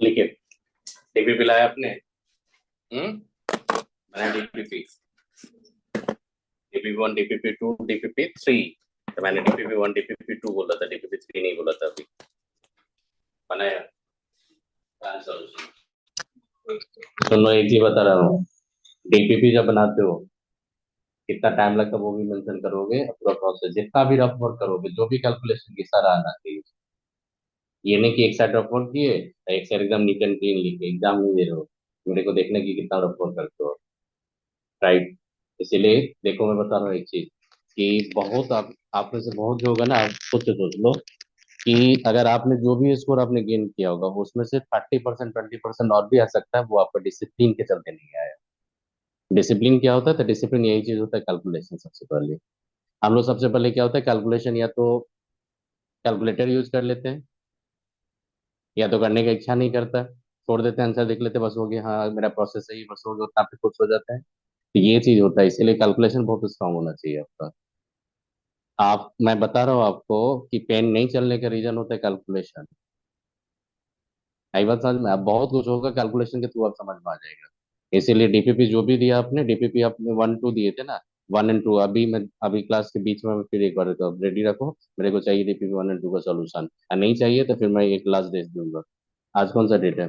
लिखे। डीपीपी लाया आपने? मैंने डीपीपी, डीपीपी 1, डीपीपी 2, डीपीपी 3। तो मैंने डीपीपी 1 डीपीपी 2 बोला था, डीपीपी 3 नहीं बोला था अभी। बनाया सॉल्यूशन। सुनो, एक ही बता रहा हूँ। डीपीपी जब बनाते हो कितना टाइम लगता है वो भी मेंशन करोगे, पूरा प्रोसेस जितना भी रफ वर्क करोगे, जो भी कैलकुलेशन की सारा आना चाहिए। ये नहीं कि एक साइड रफ वर्क किए, एक साइड एकदम नीट एंड क्लीन लिखे, एग्जाम नहीं दे रहे हो। मेरे को देखने की कितना रफ वर्क करते हो। राइट। इसीलिए देखो, मैं बता रहा हूँ एक चीज कि बहुत आप में से बहुत जो होगा ना, आप खुद से सोच लो कि अगर आपने जो भी स्कोर आपने गेन किया होगा उसमें से 30% 20% और भी आ सकता है, वो आपका डिसिप्लिन के चलते नहीं आया। डिसिप्लिन क्या होता है? तो डिसिप्लिन यही चीज होता है, कैलकुलेशन सबसे पहले। हम लोग सबसे पहले क्या होता है, कैलकुलेशन या तो कैलकुलेटर यूज कर लेते हैं, या तो करने का इच्छा नहीं करता, छोड़ देते हैं, आंसर देख लेते हैं, बस हो गया, हाँ मेरा प्रोसेस सही है, बस हो गया, उतना पे खुश हो जाता है। तो ये चीज होता है, इसीलिए कैलकुलेशन बहुत स्ट्रांग होना चाहिए आपका। मैं बता रहा हूँ आपको कि पेन नहीं चलने का रीजन होता है कैलकुलेशन। आई बात समझ में? आप बहुत कुछ होगा कैलकुलेशन के थ्रू आप समझ में आ जाएगा। इसीलिए डीपीपी जो भी दिया आपने, डीपीपी आपने 1 2 दिए थे ना, 1 एंड 2, अभी क्लास के बीच में मैं फिर एक बार तो रेडी रखो। मेरे को चाहिए डीपीपी 1 एंड 2 का सोल्यूशन, और नहीं चाहिए तो फिर मैं एक क्लास दे दूंगा। आज कौन सा डेट है?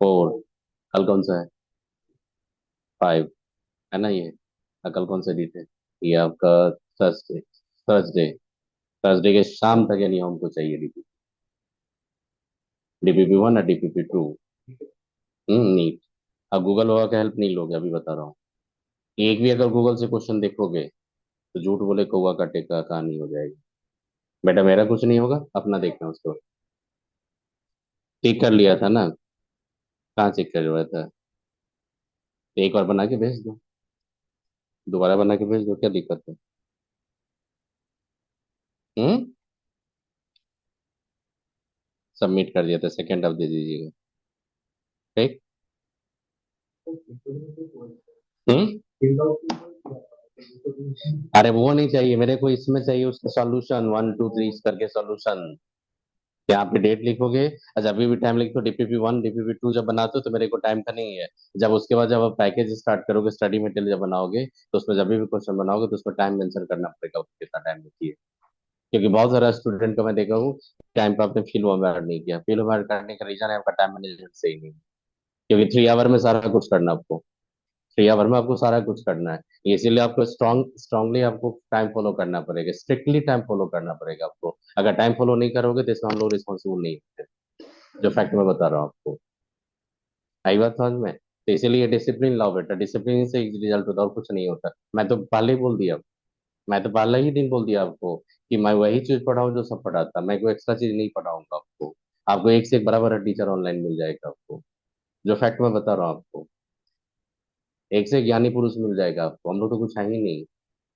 4। कल कौन सा है? 5, है ना ये? कल कौन सा डेट है? ये आपका थर्सडे। थर्सडे। थर्सडे के शाम तक यानी हमको चाहिए डीपीपी, डीपीपी 1 और डीपीपी 2। नहीं। अब गूगल बाबा का हेल्प नहीं लोगे, अभी बता रहा हूँ। एक भी अगर गूगल से क्वेश्चन देखोगे तो झूठ बोले कौवा काटे का कहानी हो जाएगी। बेटा मेरा कुछ नहीं होगा, अपना देखना उसको। ठीक कर लिया था ना? कहाँ चेक करवाया था? एक बार बना के भेज दो, दोबारा बना के भेज दो, क्या दिक्कत है? हम्म। सबमिट कर दिया था, सेकेंड आप दे दीजिएगा। ठीक। हम्म। अरे वो नहीं चाहिए मेरे को, इसमें चाहिए उसका सॉल्यूशन, 1 2 3 करके सॉल्यूशन। यहाँ पे डेट लिखोगे, और जब भी टाइम लिखो डीपीपी 1 डीपीपी 2 जब बनाते हो तो मेरे को टाइम का नहीं है। जब उसके बाद जब आप पैकेज स्टार्ट करोगे, स्टडी मटेरियल जब बनाओगे, तो उसमें जब भी क्वेश्चन बनाओगे तो उसमें टाइम मेंशन करना पड़ेगा, कितना टाइम लिखिए। क्योंकि बहुत सारा स्टूडेंट का मैं देखा हूँ, टाइम पे आपने फील ओवर नहीं किया। फील ओवर करने का रीजन है आपका टाइम मैनेजमेंट सही नहीं है। क्योंकि 3 आवर में सारा कुछ करना आपको, 3 आवर में आपको सारा कुछ करना है, इसीलिए आपको स्ट्रांगली आपको टाइम फॉलो करना पड़ेगा, स्ट्रिक्टली टाइम फॉलो करना पड़ेगा आपको। अगर टाइम फॉलो नहीं करोगे तो इसमें हम लोग रिस्पॉन्सिबल नहीं होते, जो फैक्ट मैं बता रहा हूँ आपको। आई बात समझ में? तो इसीलिए डिसिप्लिन लाओ बेटा, डिसिप्लिन से रिजल्ट होता है और कुछ नहीं होता। मैं तो पहले ही बोल दिया, मैं तो पहले ही दिन बोल दिया आपको कि मैं वही चीज पढ़ाऊँ जो सब पढ़ाता, मैं कोई एक्स्ट्रा चीज नहीं पढ़ाऊंगा आपको। आपको एक से एक बराबर टीचर ऑनलाइन मिल जाएगा आपको, जो फैक्ट मैं बता रहा हूँ आपको। एक से एक ज्ञानी पुरुष मिल जाएगा आपको, हम लोग तो कुछ है ही नहीं।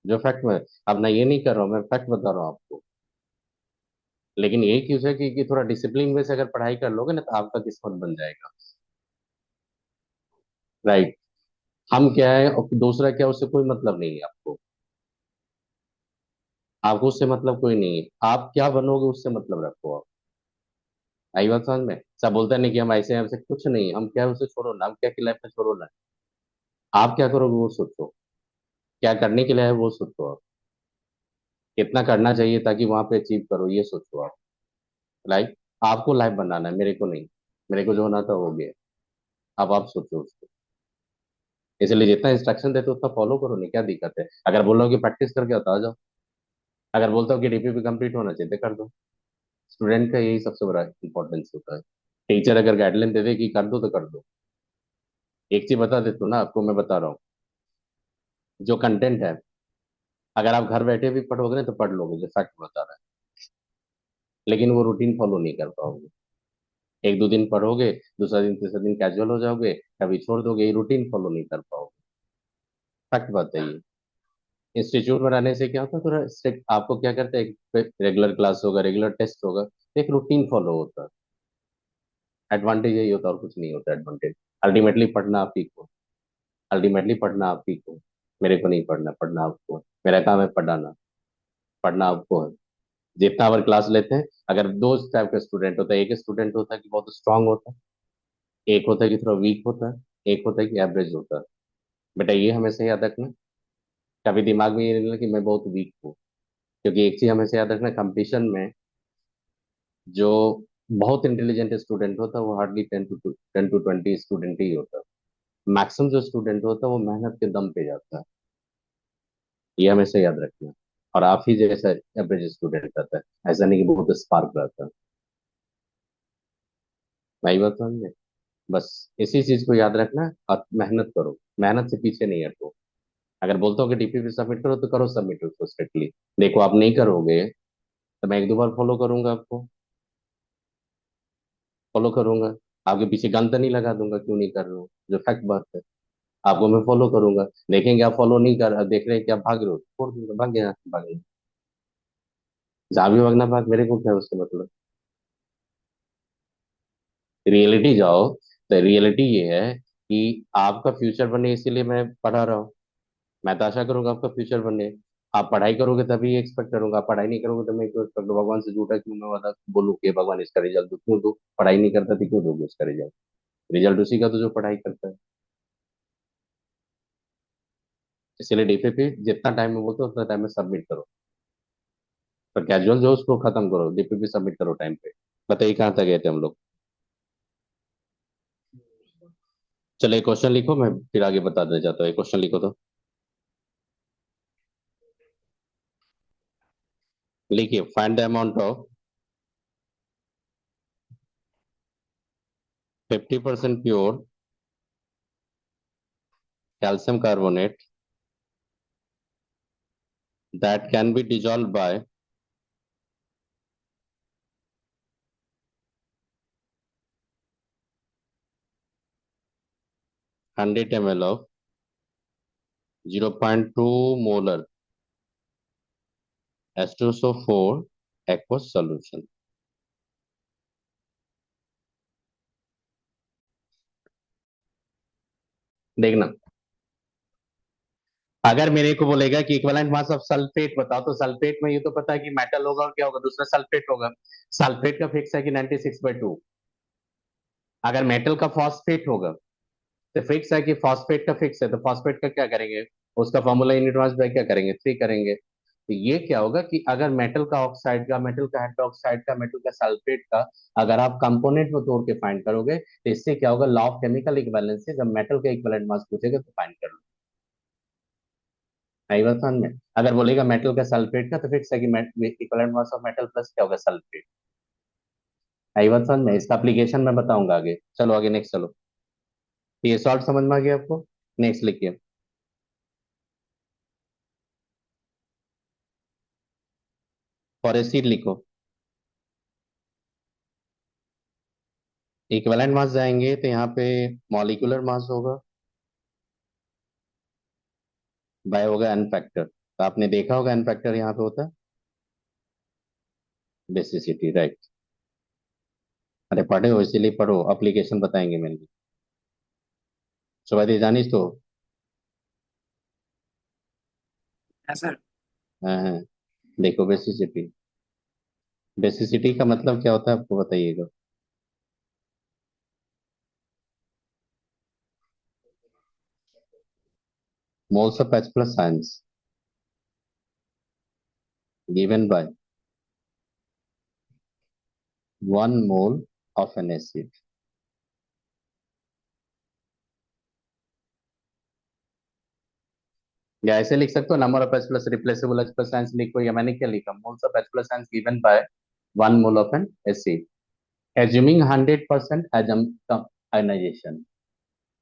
जो फैक्ट में, अब मैं ये नहीं कर रहा हूँ, मैं फैक्ट बता रहा हूँ आपको। लेकिन एक चीज है कि थोड़ा डिसिप्लिन में से अगर पढ़ाई कर लोगे ना तो आपका किस्मत बन जाएगा। राइट। हम क्या है और दूसरा क्या, उससे कोई मतलब नहीं है आपको। आपको उससे मतलब कोई नहीं है, आप क्या बनोगे उससे मतलब रखो आप। आई बात समझ में? सब बोलते नहीं कि हम ऐसे हैं, हमसे कुछ नहीं, हम क्या है उसे छोड़ो ना, हम क्या की लाइफ में छोड़ो ना। आप क्या करोगे वो सोचो, क्या करने के लिए है वो सोचो आप, कितना करना चाहिए ताकि वहां पे अचीव करो ये सोचो आप। लाइफ, आपको लाइफ बनाना है, मेरे को नहीं। मेरे को जो होना था हो गया। अब आप सोचो उसको। इसलिए जितना इंस्ट्रक्शन देते हो उतना फॉलो करो, नहीं क्या दिक्कत है? अगर बोल रहा हूँ कि प्रैक्टिस करके आता आ जाओ, अगर बोलता हूँ कि डीपीपी कंप्लीट होना चाहिए तो कर दो। स्टूडेंट का यही सबसे बड़ा इंपॉर्टेंस होता है। टीचर अगर गाइडलाइन दे दे कि कर दो तो कर दो। एक चीज बता देता हूँ ना आपको, मैं बता रहा हूँ, जो कंटेंट है अगर आप घर बैठे भी पढ़ोगे ना तो पढ़ लोगे, जो फैक्ट बता रहा है। लेकिन वो रूटीन फॉलो नहीं कर पाओगे। एक दो दिन पढ़ोगे, दूसरा दिन तीसरा दिन कैजुअल हो जाओगे, कभी छोड़ दोगे, ये रूटीन फॉलो नहीं कर पाओगे। फैक्ट बात है ये। इंस्टीट्यूट में रहने से क्या होता है, थोड़ा स्ट्रिक्ट, आपको क्या करते हैं, एक रेगुलर क्लास होगा, रेगुलर टेस्ट होगा, तो एक रूटीन फॉलो होता है। एडवांटेज यही होता है और कुछ नहीं होता एडवांटेज। अल्टीमेटली पढ़ना आप ही को, अल्टीमेटली पढ़ना आप ही को। मेरे को नहीं पढ़ना, पढ़ना आपको है। मेरा काम है पढ़ाना, पढ़ना आपको है। जितना आवर क्लास लेते हैं, अगर दो टाइप का स्टूडेंट होता है, एक स्टूडेंट होता है कि बहुत स्ट्रांग होता है, एक होता है कि थोड़ा वीक होता है, एक होता है कि एवरेज होता है। बेटा ये हमेशा याद रखना, कभी दिमाग में ये नहीं लेना कि मैं बहुत वीक हूँ। क्योंकि एक चीज हमेशा याद रखना, कंपटीशन में जो बहुत इंटेलिजेंट स्टूडेंट होता है वो हार्डली 10 to 20 स्टूडेंट ही होता है। मैक्सिमम जो स्टूडेंट होता है वो मेहनत के दम पे जाता है। ये हमेशा याद रखना। और आप ही जैसा एवरेज स्टूडेंट रहता है, ऐसा नहीं कि बहुत स्पार्क रहता है। वही बात समझे। बस इसी चीज को याद रखना और मेहनत करो, मेहनत से पीछे नहीं हटो। अगर बोलता हूँ कि डीपीपी सबमिट करो तो करो सबमिट उसको स्ट्रिक्टली। देखो आप नहीं करोगे तो मैं एक दो बार फॉलो करूंगा आपको, फॉलो करूंगा। आपके पीछे गन तो नहीं लगा दूंगा क्यों नहीं कर रहे हो, जो फैक्ट बात है। आपको मैं फॉलो करूंगा, देखेंगे आप फॉलो नहीं कर, देख रहे हैं कि आप भाग रहे हो, छोड़ दूंगा, भाग गया, भाग गया। जहाँ भी भागना भाग, मेरे को क्या है उससे मतलब। रियलिटी जाओ तो रियलिटी ये है कि आपका फ्यूचर बने, इसीलिए मैं पढ़ा रहा हूँ। मैं तो आशा करूंगा आपका फ्यूचर बने। आप पढ़ाई करोगे तभी एक्सपेक्ट करूंगा, आप पढ़ाई नहीं करोगे तो मैं क्यों एक्सपेक्ट, भगवान से झूठा क्यों मैं वादा बोलूँ कि भगवान इसका रिजल्ट दो, क्यों दो? पढ़ाई नहीं करता तो क्यों दोगे इसका रिजल्ट? रिजल्ट उसी का तो जो पढ़ाई करता है। इसीलिए डीपीपी जितना टाइम में बोलते हो उतना टाइम में सबमिट करो। पर कैजुअल जो उसको खत्म करो, डीपीपी सबमिट करो टाइम पे। बताइए कहाँ तक गए थे हम लोग। चलो एक क्वेश्चन लिखो, मैं फिर आगे बताते जाता हूँ। एक क्वेश्चन लिखो तो। लिखिए, find the amount of 50% pure calcium carbonate that can be dissolved by 100 ml of 0.2 molar H2SO4 aqueous solution। देखना, अगर मेरे को बोलेगा कि इक्विवेलेंट मास ऑफ सल्फेट बताओ, तो सल्फेट में ये तो पता है कि मेटल होगा और क्या होगा, दूसरा सल्फेट होगा। सल्फेट का फिक्स है कि 96/2। अगर मेटल का फॉस्फेट होगा तो फिक्स है कि फॉस्फेट का फिक्स है, तो फॉस्फेट का क्या करेंगे, उसका फॉर्मूला यूनिट मास बाय क्या करेंगे, 3 करेंगे। तो ये क्या होगा कि अगर मेटल का ऑक्साइड का, मेटल का हाइड्रोक्साइड का, मेटल का सल्फेट का अगर आप कंपोनेंट में तोड़ के फाइंड करोगे तो इससे क्या होगा, लॉ ऑफ केमिकल इक्विवेलेंस से जब मेटल का इक्विवेलेंट मास पूछेगा तो फाइंड कर लो। आई बात समझ में। अगर बोलेगा मेटल का सल्फेट का तो फिक्स है कि equivalent mass of metal plus क्या होगा, सल्फेट। आई बात समझ में। इसका एप्लीकेशन मैं बताऊंगा आगे। चलो आगे नेक्स्ट चलो। ये सॉल्व समझ में आ गया आपको। नेक्स्ट लिखिए। फॉर एसिड लिखो। इक्विवेलेंट मास जाएंगे तो यहाँ पे मॉलिक्यूलर मास होगा, बाय होगा एन फैक्टर। तो आपने देखा होगा एन फैक्टर यहाँ पे होता है बेसिसिटी, राइट। अरे पढ़े हो इसीलिए पढ़ो, एप्लीकेशन बताएंगे मेरे लिए। सुबह जानिस तो। है सर। हाँ हाँ। देखो बेसिसिटी, बेसिसिटी का मतलब क्या होता है आपको बताइएगा। Moles of H plus ions given by 1 mole of an acid. या ऐसे लिख सकते हो, number of H plus replaceable H plus ions लिखो, या मैंने क्या लिखा, moles of H plus ions given by 1 mole of an acid. Assuming 100% ionization.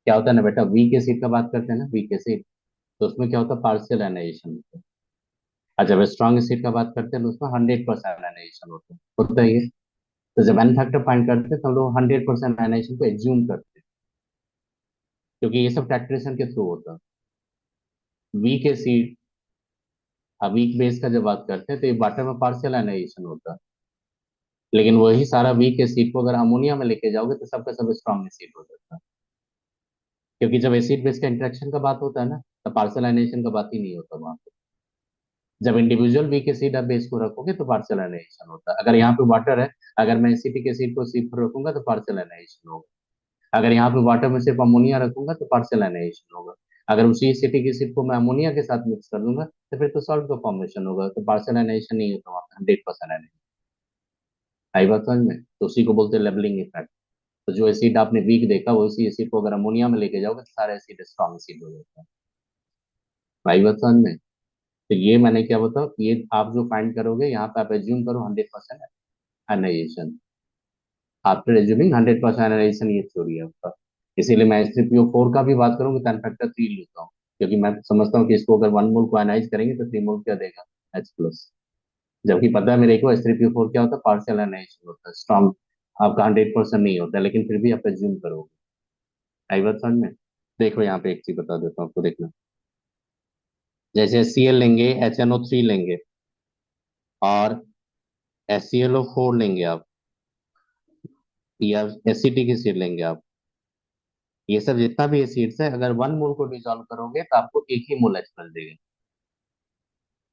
क्या होता है ना बेटा, वीक एसिड का बात करते हैं ना, वीक एसिड, तो उसमें क्या होता है, पार्शियल आयनाइजेशन होता है। और जब स्ट्रॉन्ग एसिड का बात करते हैं तो उसमें 100% आयनाइजेशन होता है ये। तो जब एन फैक्टर फाइंड करते हैं तो हम लोग 100% आयनाइजेशन को एज्यूम करते हैं, क्योंकि ये सब टाइट्रेशन के थ्रू होता है। वीक एसिड, वीक बेस का जब बात करते हैं तो ये वाटर में पार्शियल आयनाइजेशन होता है। लेकिन वही सारा वीक एसिड को अगर अमोनिया में लेके जाओगे तो सबका सब स्ट्रॉन्ग एसिड हो जाता है। क्योंकि जब एसिड बेस का इंटरेक्शन का बात होता है ना, तो पार्शियल आयनाइजेशन का बात ही नहीं होता वहां पे। जब इंडिविजुअल वीक एसिड आप बेस को रखोगे तो पार्शियल एनाइजेशन होता है। अगर यहाँ पे वाटर है, अगर मैं एसिटिक एसिड को सी पर रखूंगा तो पार्शियल एनाइजेशन होगा। अगर यहाँ पे वाटर में सिर्फ अमोनिया रखूंगा तो पार्शियल एनाइजेशन होगा। अगर उसी एसिटिक एसिड को मैं अमोनिया के साथ मिक्स कर दूंगा तो फिर तो सॉल्ट का फॉर्मेशन होगा, तो पार्शियल एनाइजेशन नहीं होता, वहाँ 100% एनाइजेशन। आई बात समझ में? तो उसी को बोलते हैं लेबलिंग इफेक्ट। तो जो एसिड आपने वीक देखा वो इसी एसिड को अगर अमोनिया में लेके जाओगे तो सारे एसिड स्ट्रॉन्ग एसिड हो जाता है। आई बात समझ में? तो ये मैंने क्या बताओ, ये आप जो फाइंड करोगे यहाँ पे आप एज्यूम करो 100% एनाइजेशन। आफ्टर एज्यूमिंग 100% एनाइजेशन, ये थ्योरी है आपका। इसीलिए मैं H3PO4 का भी बात करूंगी तो फैक्टर 3 लेता हूँ, क्योंकि मैं समझता हूँ कि इसको अगर 1 मोल को एनाइज करेंगे तो 3 मोल क्या देगा, H+। जबकि पता है मेरे को H3PO4 क्या होता है, पार्शियल एनाइजेशन होता है, स्ट्रॉन्ग आपका 100% नहीं होता, लेकिन फिर भी आप एज्यूम करोगे। आई बात समझ में? देखो यहाँ पे एक चीज बता देता हूँ आपको, देखना। जैसे HCl लेंगे, HNO3 लेंगे, और HClO4 लेंगे आप, या एसिटिक एसिड लेंगे आप, ये सब जितना भी एसिड्स है, अगर 1 मोल को डिसॉल्व करोगे तो आपको एक ही मोल H+ देगा।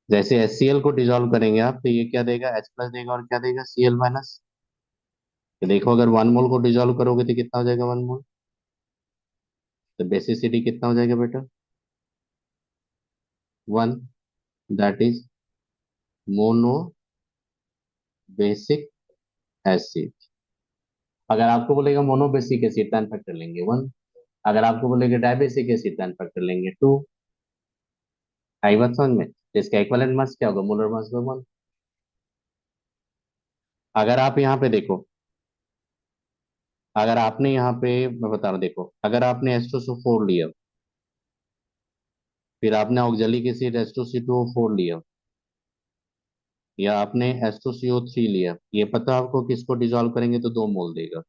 जैसे HCl को डिसॉल्व करेंगे आप तो ये क्या देगा, H+ देगा, और क्या देगा, Cl-। तो देखो अगर 1 मोल को डिसॉल्व करोगे तो कितना हो जाएगा 1 मोल, तो बेसिसिटी कितना हो जाएगा बेटा, 1, that is mono basic acid. अगर आपको बोलेगा मोनो बेसिक एसिड तो फैक्टर लेंगे 1। अगर आपको बोलेगा डायबेसिक एसिड तो फैक्टर लेंगे 2। आई बात समझ में? तो इसका इक्विवेलेंट मास क्या होगा, मोलर मास का 1। अगर आप यहाँ पे देखो, अगर आपने यहाँ पे, मैं बता रहा हूँ, देखो अगर आपने H2SO4 लिया, फिर आपने ऑक्जेलिक एसिड H2C2O4 लिया, या आपने H2CO3 लिया, ये पता आपको किसको डिसॉल्व करेंगे तो 2 मोल देगा।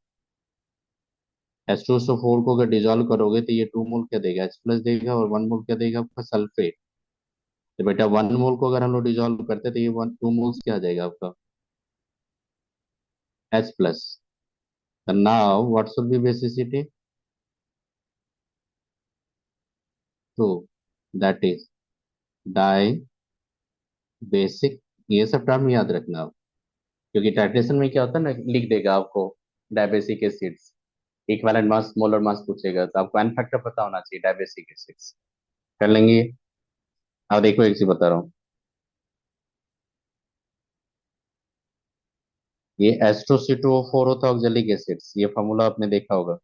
H2SO4 को अगर डिसॉल्व करोगे तो ये 2 मोल क्या देगा, H+ देगा, और 1 मोल क्या देगा आपका, सल्फेट। तो बेटा 1 मोल को अगर हम लोग डिसॉल्व करते तो ये 2 मोल्स क्या आ जाएगा आपका, H+। Now what should be basicity, 2, that is dibasic. ये सब टर्म याद रखना आप, क्योंकि टाइट्रेशन में क्या होता है ना, लिख देगा आपको dibasic acids, equivalent mass, molar mass पूछेगा, तो आपको एन फैक्टर पता होना चाहिए डायबेसिक एसिड्स। कर लेंगे। अब देखो एक चीज बता रहा हूँ, ये H2C2O4 होता है ऑक्जेलिक एसिड्स, ये फॉर्मूला आपने देखा होगा।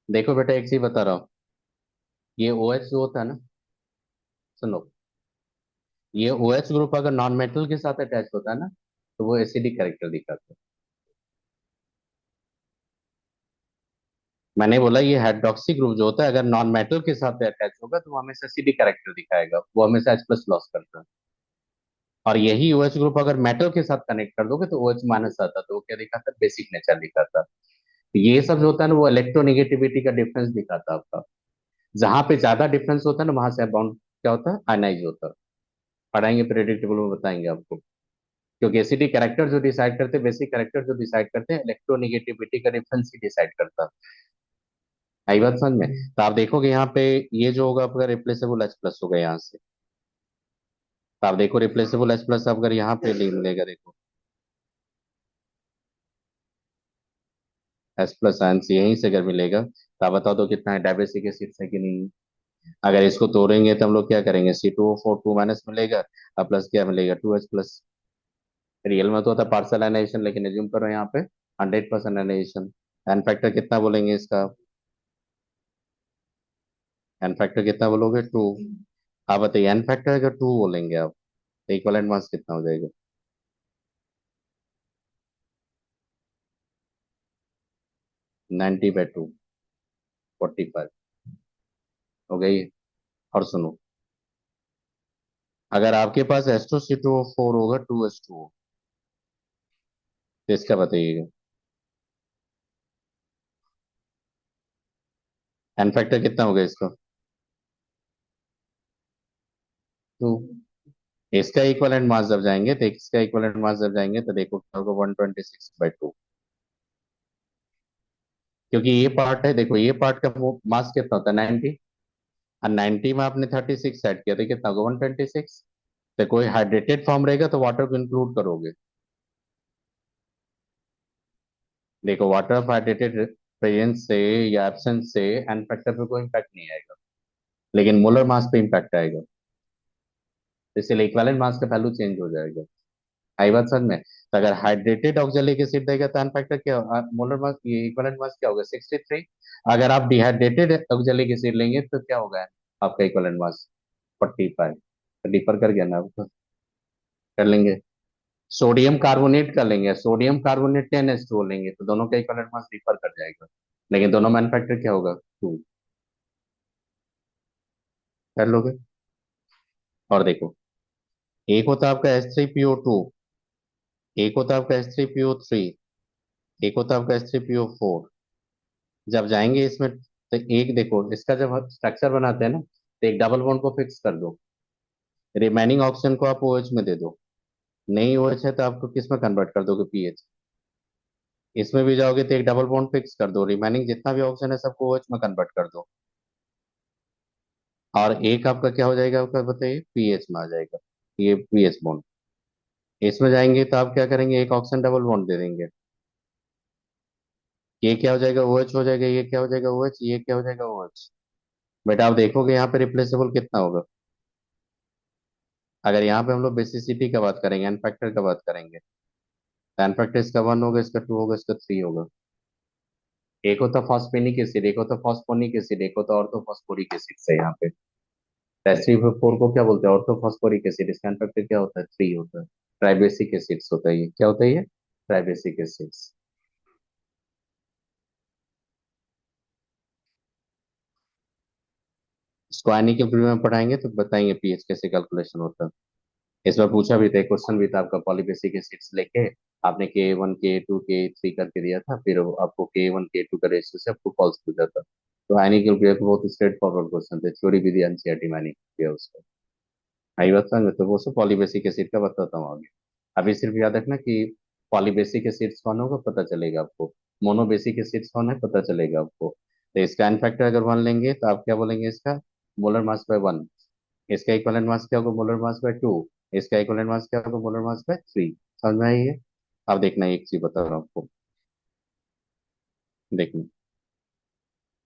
देखो बेटा एक चीज बता रहा हूँ, ये OH जो होता है ना, सुनो, ये OH ग्रुप अगर नॉन मेटल के साथ अटैच होता है ना तो वो एसिडिक कैरेक्टर दिखाता है। मैंने बोला ये हाइड्रोक्सी ग्रुप जो होता है अगर नॉन मेटल के साथ अटैच होगा तो वो हमेशा एसिडिक कैरेक्टर दिखाएगा, वो हमेशा H+ लॉस करता है। और यही OH ग्रुप अगर मेटल के साथ कनेक्ट कर दोगे तो OH- आता है, तो वो क्या दिखाता है, बेसिक नेचर दिखाता है। तो ये सब जो होता है ना वो इलेक्ट्रोनिगेटिविटी का डिफरेंस दिखाता है आपका। जहां पे ज्यादा डिफरेंस होता है ना वहां से बॉन्ड क्या होता है, आयनाइज होता है। पढ़ाएंगे प्रेडिक्टेबल में बताएंगे आपको, क्योंकि एसिडिक कैरेक्टर जो डिसाइड करते हैं, बेसिक कैरेक्टर जो डिसाइड करते हैं, इलेक्ट्रोनिगेटिविटी का डिफरेंस ही डिसाइड करता है। आई बात समझ में? तो आप देखोगे यहाँ पे ये जो होगा आपका रिप्लेसेबल H+ होगा यहाँ से। तो आप देखो रिप्लेसेबल H+ अगर यहाँ पे ले मिलेगा, देखो H+ आयन से यहीं से अगर मिलेगा तो आप बता दो कितना है, डायबेसिक एसिड है कि नहीं। अगर इसको तोड़ेंगे तो हम लोग क्या करेंगे, C2O4 2- मिलेगा, और प्लस क्या मिलेगा, 2H+। रियल में तो होता है पार्सल एनाइजेशन, लेकिन एज्यूम करो यहाँ पे 100% एनाइजेशन। एन फैक्टर कितना बोलेंगे इसका, एन फैक्टर कितना बोलोगे, 2। आप बताइए एन फैक्टर अगर 2 बोलेंगे आप तो इक्वलेंट मास कितना हो जाएगा, 90/2, 45 हो गई। और सुनो, अगर आपके पास H2C2O4 होगा 2H2O, तो इसका बताइएगा एन फैक्टर कितना होगा इसका, 2। इसका इक्वलेंट मास जब जाएंगे तो इसका इक्वलेंट मास जब जाएंगे तो देखो क्या होगा, 126/2। क्योंकि ये पार्ट है, देखो ये पार्ट का मास कितना होता है 90, और 90 में आपने 36 ऐड किया तो कितना होगा 126। तो कोई हाइड्रेटेड फॉर्म रहेगा तो वाटर को इंक्लूड करोगे। देखो वाटर ऑफ हाइड्रेटेड प्रेजेंस से या एब्सेंस से एन फैक्टर पे कोई इम्पैक्ट नहीं आएगा, लेकिन मोलर मास पे इम्पैक्ट आएगा। इसलिए इक्विवेलेंट मास का वैल्यू चेंज हो जाएगा। आई बात समझ में? तो अगर हाइड्रेटेड ऑक्जेलिक एसिड देगा तो एन फैक्टर क्या, मोलर मास, ये इक्विवेलेंट मास क्या होगा 63। अगर आप डिहाइड्रेटेड ऑक्जेलिक एसिड लेंगे तो क्या होगा आपका इक्विवेलेंट मास 45। तो डिफर कर गया ना आपको, कर लेंगे। सोडियम कार्बोनेट कर लेंगे, सोडियम कार्बोनेट 10H2O लेंगे तो दोनों का इक्विवेलेंट मास डिफर कर जाएगा, लेकिन दोनों मैन्युफैक्चर क्या होगा 2। कर लोगे। और देखो, एक होता है आपका H3PO2, एक होता है आपका H3PO3, एक होता है आपका H3PO4। जब जाएंगे इसमें तो एक देखो, इसका जब हम स्ट्रक्चर बनाते हैं ना तो एक डबल बॉन्ड को फिक्स कर दो, रिमेनिंग ऑक्सीजन को आप OH में दे दो। नहीं OH है तो आपको किस में कन्वर्ट कर दोगे पीएच। इसमें भी जाओगे तो एक डबल बॉन्ड फिक्स कर दो, रिमेनिंग जितना भी ऑक्सीजन है सबको OH में कन्वर्ट कर दो, और एक आपका क्या हो जाएगा, आपका बताइए पीएच में आ जाएगा, ये पीएच बॉन्ड। इसमें जाएंगे तो आप क्या करेंगे, एक ऑक्सीजन डबल बॉन्ड दे देंगे, ये क्या हो जाएगा OH हो जाएगा, ये क्या हो जाएगा OH, ये क्या हो जाएगा OH। बेटा आप देखोगे यहाँ पे रिप्लेसेबल कितना होगा। अगर यहाँ पे हम लोग बेसिसिटी का बात करेंगे, एन फैक्टर का बात करेंगे, तो एन फैक्टर इसका 1 होगा, इसका 2 होगा, इसका 3 होगा। एक होता फॉस्फेनिक एसिड, एक होता फॉस्फोनिक एसिड, एक होता ऑर्थोफॉस्फोरिक एसिड से यहाँ पे। SC4 को क्या बोलते हैं, ऑर्थोफॉस्फोरिक एसिड, इसका एन फैक्टर क्या होता है 3 होता है। ट्राइबेसिक एसिड्स होता है, ये क्या होता है, ये ट्राइबेसिक एसिड्स। इसको आयनिक इक्विलिब्रियम में पढ़ाएंगे तो बताएंगे पीएच कैसे कैलकुलेशन होता है। इस बार पूछा भी था, क्वेश्चन भी था आपका, पॉलीबेसिक एसिड्स लेके आपने के 1 के 2 के 3 करके दिया था, फिर वो आपको के 1 के 2 का रेशियो से आपको फॉल्स पूछा था। तो आयनिक न्यूक्लियर को बहुत स्ट्रेट फॉरवर्ड क्वेश्चन थे, थ्योरी भी दी एनसीईआरटी में आयनिक न्यूक्लियर उसका। आई बात समझ में? तो वो सब पॉलीबेसिक एसिड का बताता हूँ आगे। अभी सिर्फ याद रखना कि पॉलीबेसिक एसिड्स कौन होगा पता चलेगा आपको, मोनोबेसिक एसिड्स कौन है पता चलेगा आपको। तो इसका एन फैक्टर अगर 1 लेंगे तो आप क्या बोलेंगे, इसका मोलर मास बाय 1, इसका इक्विवेलेंट मास क्या होगा मोलर मास बाय 2, इसका इक्विवेलेंट मास क्या होगा मोलर मास बाय 3। समझ में आई है? अब देखना एक चीज बता रहा हूँ आपको, देखना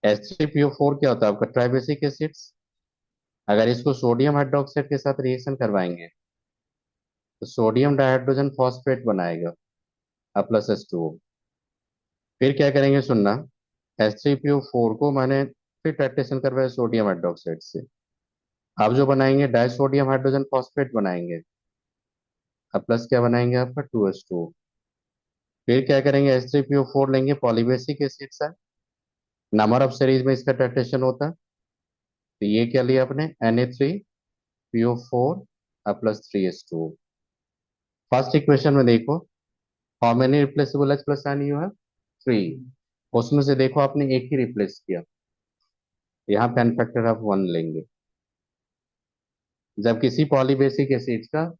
H3PO4 क्या होता है आपका ट्राइबेसिक एसिड्स। अगर इसको सोडियम हाइड्रोक्साइड के साथ रिएक्शन करवाएंगे तो सोडियम डाइहाइड्रोजन फॉस्फेट बनाएगा, H+H2O। फिर क्या करेंगे सुनना, H3PO4 को मैंने फिर टाइट्रेशन करवाया सोडियम हाइड्रोक्साइड से, अब जो बनाएंगे डाइसोडियम हाइड्रोजन फॉस्फेट बनाएंगे, अब प्लस क्या बनाएंगे आपका 2H2O। फिर क्या करेंगे H3PO4 लेंगे, पॉलीबेसिक एसिड है, नंबर ऑफ सीरीज में इसका टाइट्रेशन होता है। तो ये क्या लिया आपने Na3PO4 +3H2O। फर्स्ट इक्वेशन में देखो, how many replaceable H plus ion you है 3, उसमें से देखो आपने एक ही रिप्लेस किया, यहाँ पे एन फैक्टर आप 1 लेंगे। जब किसी पॉलीबेसिक एसिड का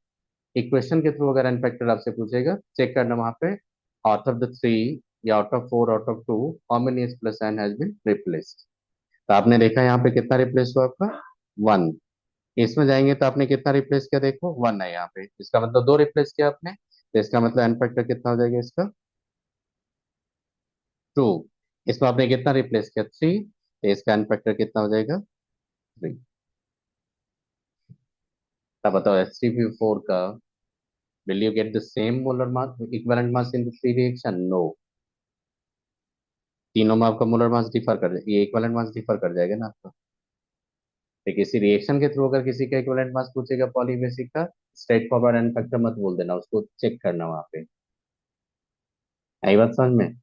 इक्वेशन के थ्रू अगर एन फैक्टर आपसे पूछेगा, चेक करना वहां पे आउट ऑफ द 3 या out of 4 out of 2 how many H plus ion has been replaced. तो आपने देखा यहाँ पे कितना रिप्लेस हुआ आपका 1। इसमें जाएंगे तो आपने कितना रिप्लेस किया, देखो 1 है यहाँ पे, इसका मतलब 2 रिप्लेस किया आपने, तो इसका मतलब एन फैक्टर कितना हो जाएगा इसका 2। इसमें आपने कितना रिप्लेस किया 3, तो इसका एन फैक्टर कितना हो जाएगा 3। तब बताओ H3PO4 का will you get the same molar mass equivalent mass in the three reaction? No, तीनों में आपका मोलर मास डिफर कर जाएगा, ये इक्विवेलेंट मास डिफर कर जाएगा ना आपका। तो किसी रिएक्शन के थ्रू अगर किसी का इक्विवेलेंट मास पूछेगा पॉलीबेसिक का, स्ट्रेट फॉरवर्ड एन फैक्टर मत बोल देना, उसको चेक करना वहां पे। आई बात समझ में?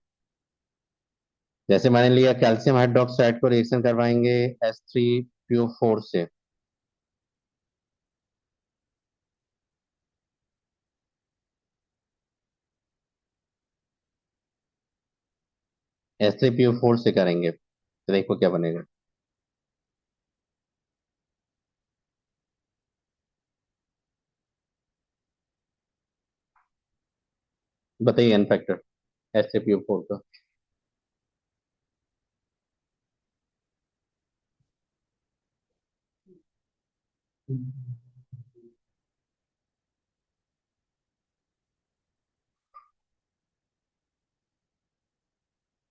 जैसे मैंने लिया कैल्शियम हाइड्रोक्साइड को रिएक्शन करवाएंगे H3PO4 से, H3PO4 से करेंगे तो देखो क्या बनेगा। बताइए एन फैक्टर H3PO4 का।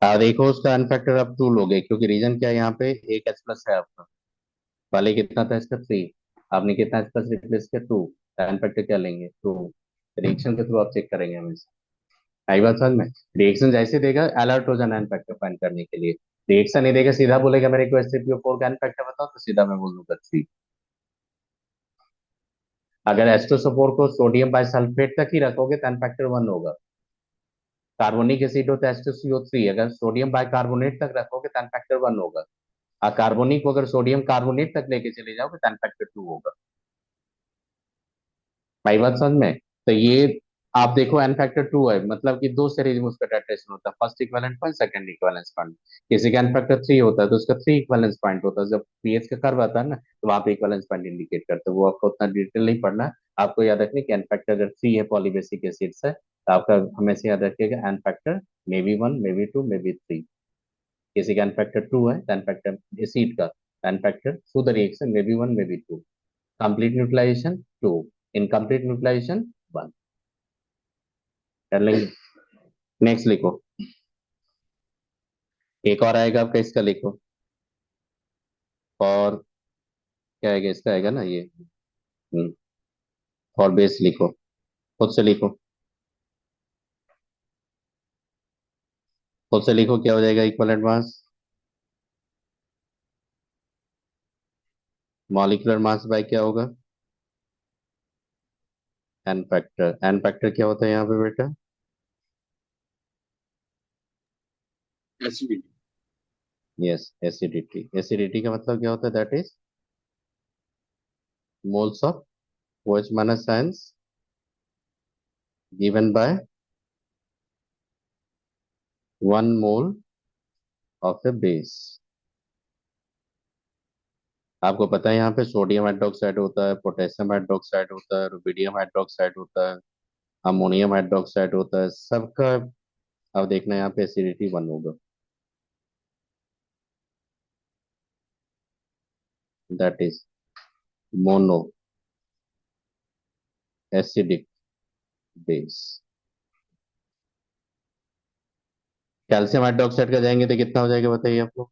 देखो उसका एन फैक्टर अब 2 लोगे, क्योंकि रीजन क्या है, यहाँ पे एक एच प्लस है आपका। पहले कितना था इसका 3, आपने कितना एच प्लस रिप्लेस किया 2, एन फैक्टर क्या लेंगे 2। रिएक्शन के थ्रू आप चेक करेंगे हमेशा। आई बात समझ में। रिएक्शन जैसे देगा अलर्ट हो जाना एन फैक्टर फाइंड करने के लिए। रिएक्शन नहीं देगा, सीधा बोलेगा मेरे को H3PO4 का एन फैक्टर बताओ, तो सीधा मैं बोल दूंगा 3। अगर H2SO4 को सोडियम बाइसल्फेट तक ही रखोगे तो एन फैक्टर 1 होगा। कार्बोनिक एसिड होता है H2CO3, अगर सोडियम बाइकार्बोनेट तक रखोगे तो एन फैक्टर 1 होगा। और कार्बोनिक को अगर सोडियम कार्बोनेट तक लेके चले जाओगे तो एन फैक्टर 2 होगा। भाई बात समझ में। तो ये आप देखो एन फैक्टर 2 है, मतलब कि दो सीरीज में उसका टाइट्रेशन होता है, first equivalent point, second equivalence point. किसी का एन फैक्टर 3 होता है तो उसका 3 इक्विवेलेंस पॉइंट होता है। जब पीएच का कर्व आता है ना, तो वहां पे इक्विवेलेंस पॉइंट इंडिकेट करते हैं। वो आपको उतना डिटेल नहीं पढ़ना है। आपको याद रखना कि एन फैक्टर अगर 3 है पॉलीबेसिक एसिड्स है, तो आपका हमेशा याद रखिएगा n factor may be 1, may be 2, may be 3। किसी का एन फैक्टर 2 है तो एन फैक्टर एसिड का n factor through the reaction may be 1, may be 2। Complete neutralization 2, incomplete neutralization 1। कर लेंगे। नेक्स्ट लिखो। एक और आएगा आपका, इसका लिखो। और क्या आएगा इसका, आएगा ना ये। और बेस लिखो, खुद से लिखो। खुद से लिखो क्या हो जाएगा equivalent mass. Molecular mass by क्या होगा, एन फैक्टर। एन फैक्टर क्या होता है यहाँ पे बेटा, एसिडिटी। Yes, acidity. एसिडिटी का मतलब क्या होता है, that is moles of OH minus ions given by 1 mole of A base. आपको पता है यहाँ पे सोडियम हाइड्रोक्साइड होता है, पोटेशियम हाइड्रोक्साइड होता है, रुबिडियम हाइड्रोक्साइड होता है, अमोनियम हाइड्रोक्साइड होता है, सबका। अब देखना यहाँ पे एसिडिटी 1 होगा, that is mono acidic base. Calcium hydroxide का जाएंगे तो कितना हो जाएगा बताइए आप लोग।